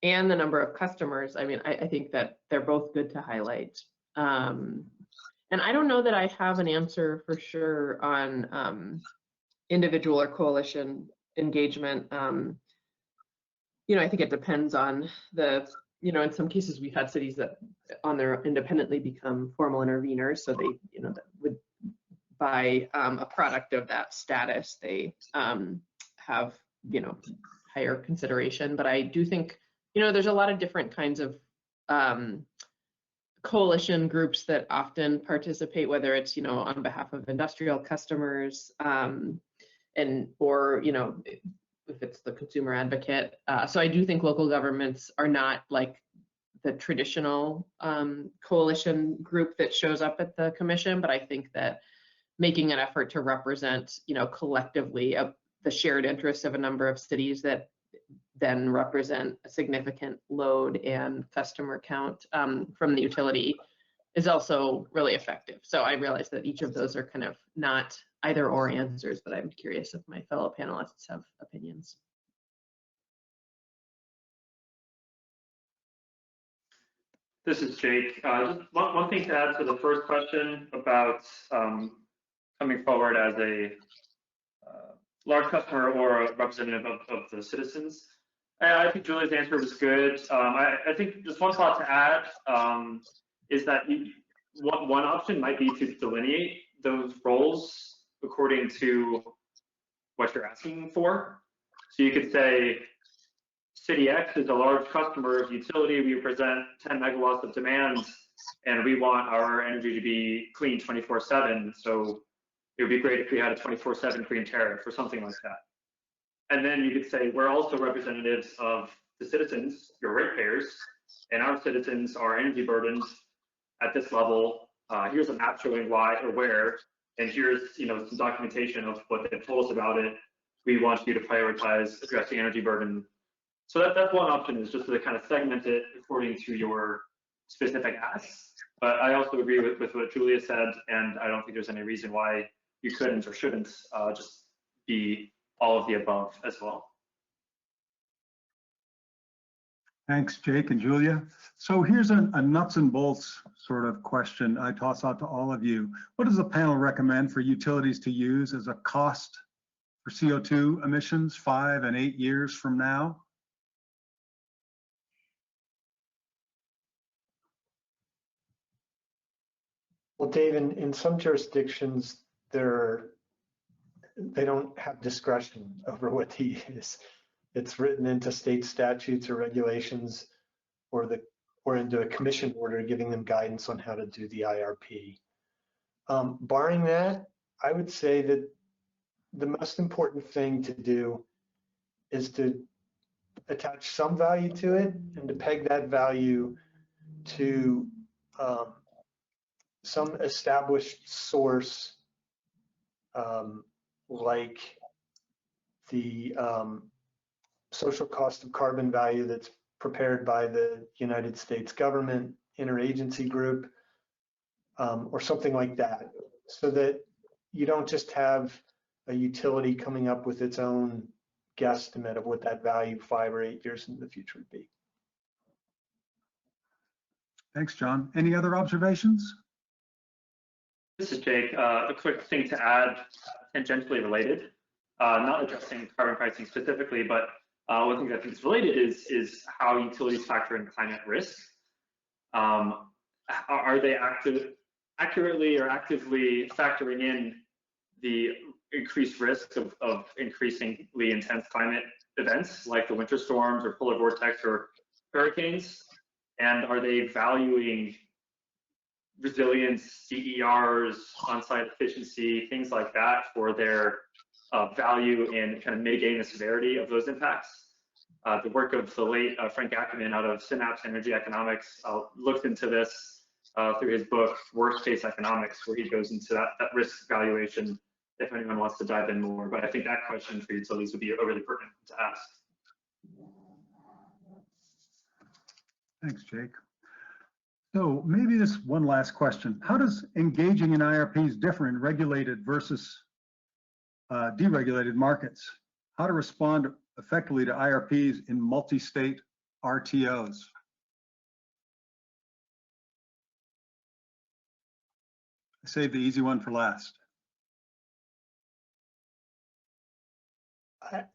and the number of customers, I mean, I think that they're both good to highlight. And I don't know that I have an answer for sure on individual or coalition engagement. I think it depends on the, in some cases we've had cities that on their independently become formal interveners. So they, that would, by a product of that status, they have, higher consideration. But I do think, there's a lot of different kinds of coalition groups that often participate, whether it's, on behalf of industrial customers or, if it's the consumer advocate. So I do think local governments are not like the traditional coalition group that shows up at the commission, but I think that making an effort to represent, collectively the shared interests of a number of cities that then represent a significant load and customer count from the utility is also really effective. So I realize that each of those are kind of not either or answers, but I'm curious if my fellow panelists have opinions. This is Jake. Just one thing to add to the first question about coming forward as a large customer or a representative of the citizens. I think Julia's answer was good. I think just one thought to add is that one option might be to delineate those roles according to what you're asking for. So you could say, City X is a large customer of utility. We represent 10 megawatts of demand, and we want our energy to be clean 24/7. So it would be great if we had a 24/7 clean tariff or something like that. And then you could say, we're also representatives of the citizens, your ratepayers, and our citizens are energy burdened at this level. Here's a map showing why or where, and here's some documentation of what they've told us about it. We want you to prioritize addressing energy burden. So that's one option, is just to kind of segment it according to your specific asks. But I also agree with what Julia said, and I don't think there's any reason why you couldn't or shouldn't just be all of the above as well. Thanks, Jake and Julia. So here's a nuts and bolts sort of question I toss out to all of you. What does the panel recommend for utilities to use as a cost for CO2 emissions 5 and 8 years from now? Well, Dave, in some jurisdictions, they don't have discretion over what to use. It's written into state statutes or regulations, or into a commission order giving them guidance on how to do the IRP. Barring that, I would say that the most important thing to do is to attach some value to it and to peg that value to some established source like the social cost of carbon value that's prepared by the United States government interagency group, or something like that, so that you don't just have a utility coming up with its own guesstimate of what that value 5 or 8 years into the future would be. Thanks, John. Any other observations? This is Jake. A quick thing to add, tangentially related, not addressing carbon pricing specifically, but one thing that I think is related is how utilities factor in climate risk. Are they accurately or actively factoring in the increased risk of increasingly intense climate events like the winter storms or polar vortex or hurricanes? And are they valuing resilience, CERs, on-site efficiency, things like that for their value in kind of mitigating the severity of those impacts? The work of the late Frank Ackerman out of Synapse Energy Economics looked into this through his book, Worst Case Economics, where he goes into that risk valuation if anyone wants to dive in more. But I think that question for utilities would be a really pertinent to ask. Thanks, Jake. So maybe this one last question. How does engaging in IRPs differ in regulated versus deregulated markets? How to respond effectively to IRPs in multi-state RTOs? I saved the easy one for last.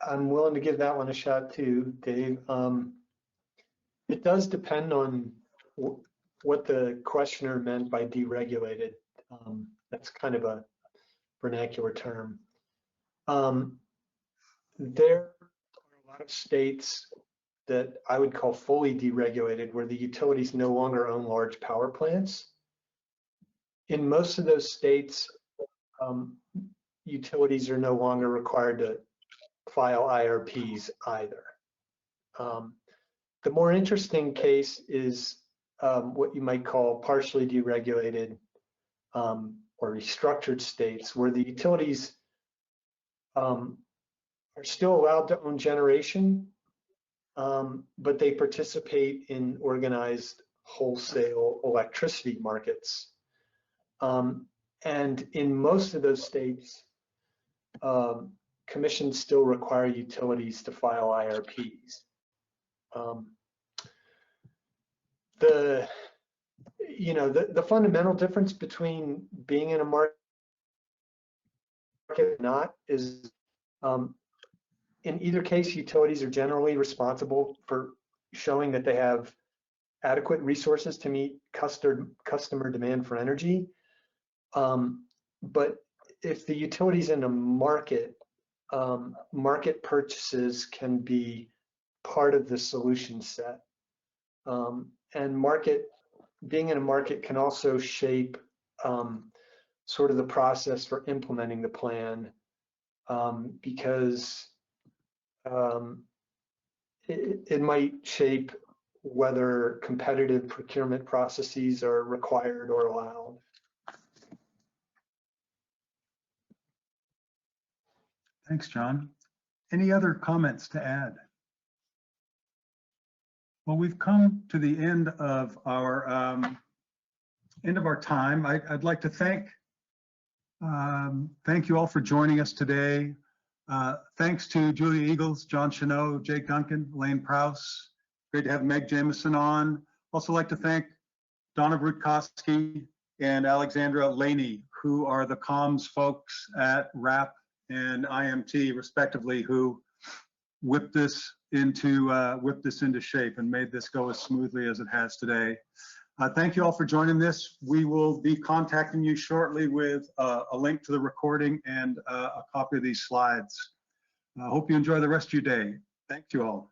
I'm willing to give that one a shot too, Dave. It does depend on what the questioner meant by deregulated. That's kind of a vernacular term. There are a lot of states that I would call fully deregulated, where the utilities no longer own large power plants. In most of those states, utilities are no longer required to file IRPs either. The more interesting case is what you might call partially deregulated or restructured states, where the utilities are still allowed to own generation, but they participate in organized wholesale electricity markets. And in most of those states, commissions still require utilities to file IRPs. The fundamental difference between being in a market and not is, in either case, utilities are generally responsible for showing that they have adequate resources to meet customer demand for energy. But if the utility's in a market, market purchases can be part of the solution set. And being in a market can also shape sort of the process for implementing the plan, because it might shape whether competitive procurement processes are required or allowed. Thanks, John. Any other comments to add? Well, we've come to the end of our time. I'd like to thank you all for joining us today. Thanks to Julia Eagles, John Shenot, Jake Duncan, Elaine Prause. Great to have Meg Jamison on. Also like to thank Donna Rutkowski and Alexandra Laney, who are the comms folks at RAP and IMT, respectively, who whipped this into shape and made this go as smoothly as it has today. Thank you all for joining this. We will be contacting you shortly with a link to the recording and a copy of these slides. I hope you enjoy the rest of your day. Thank you all.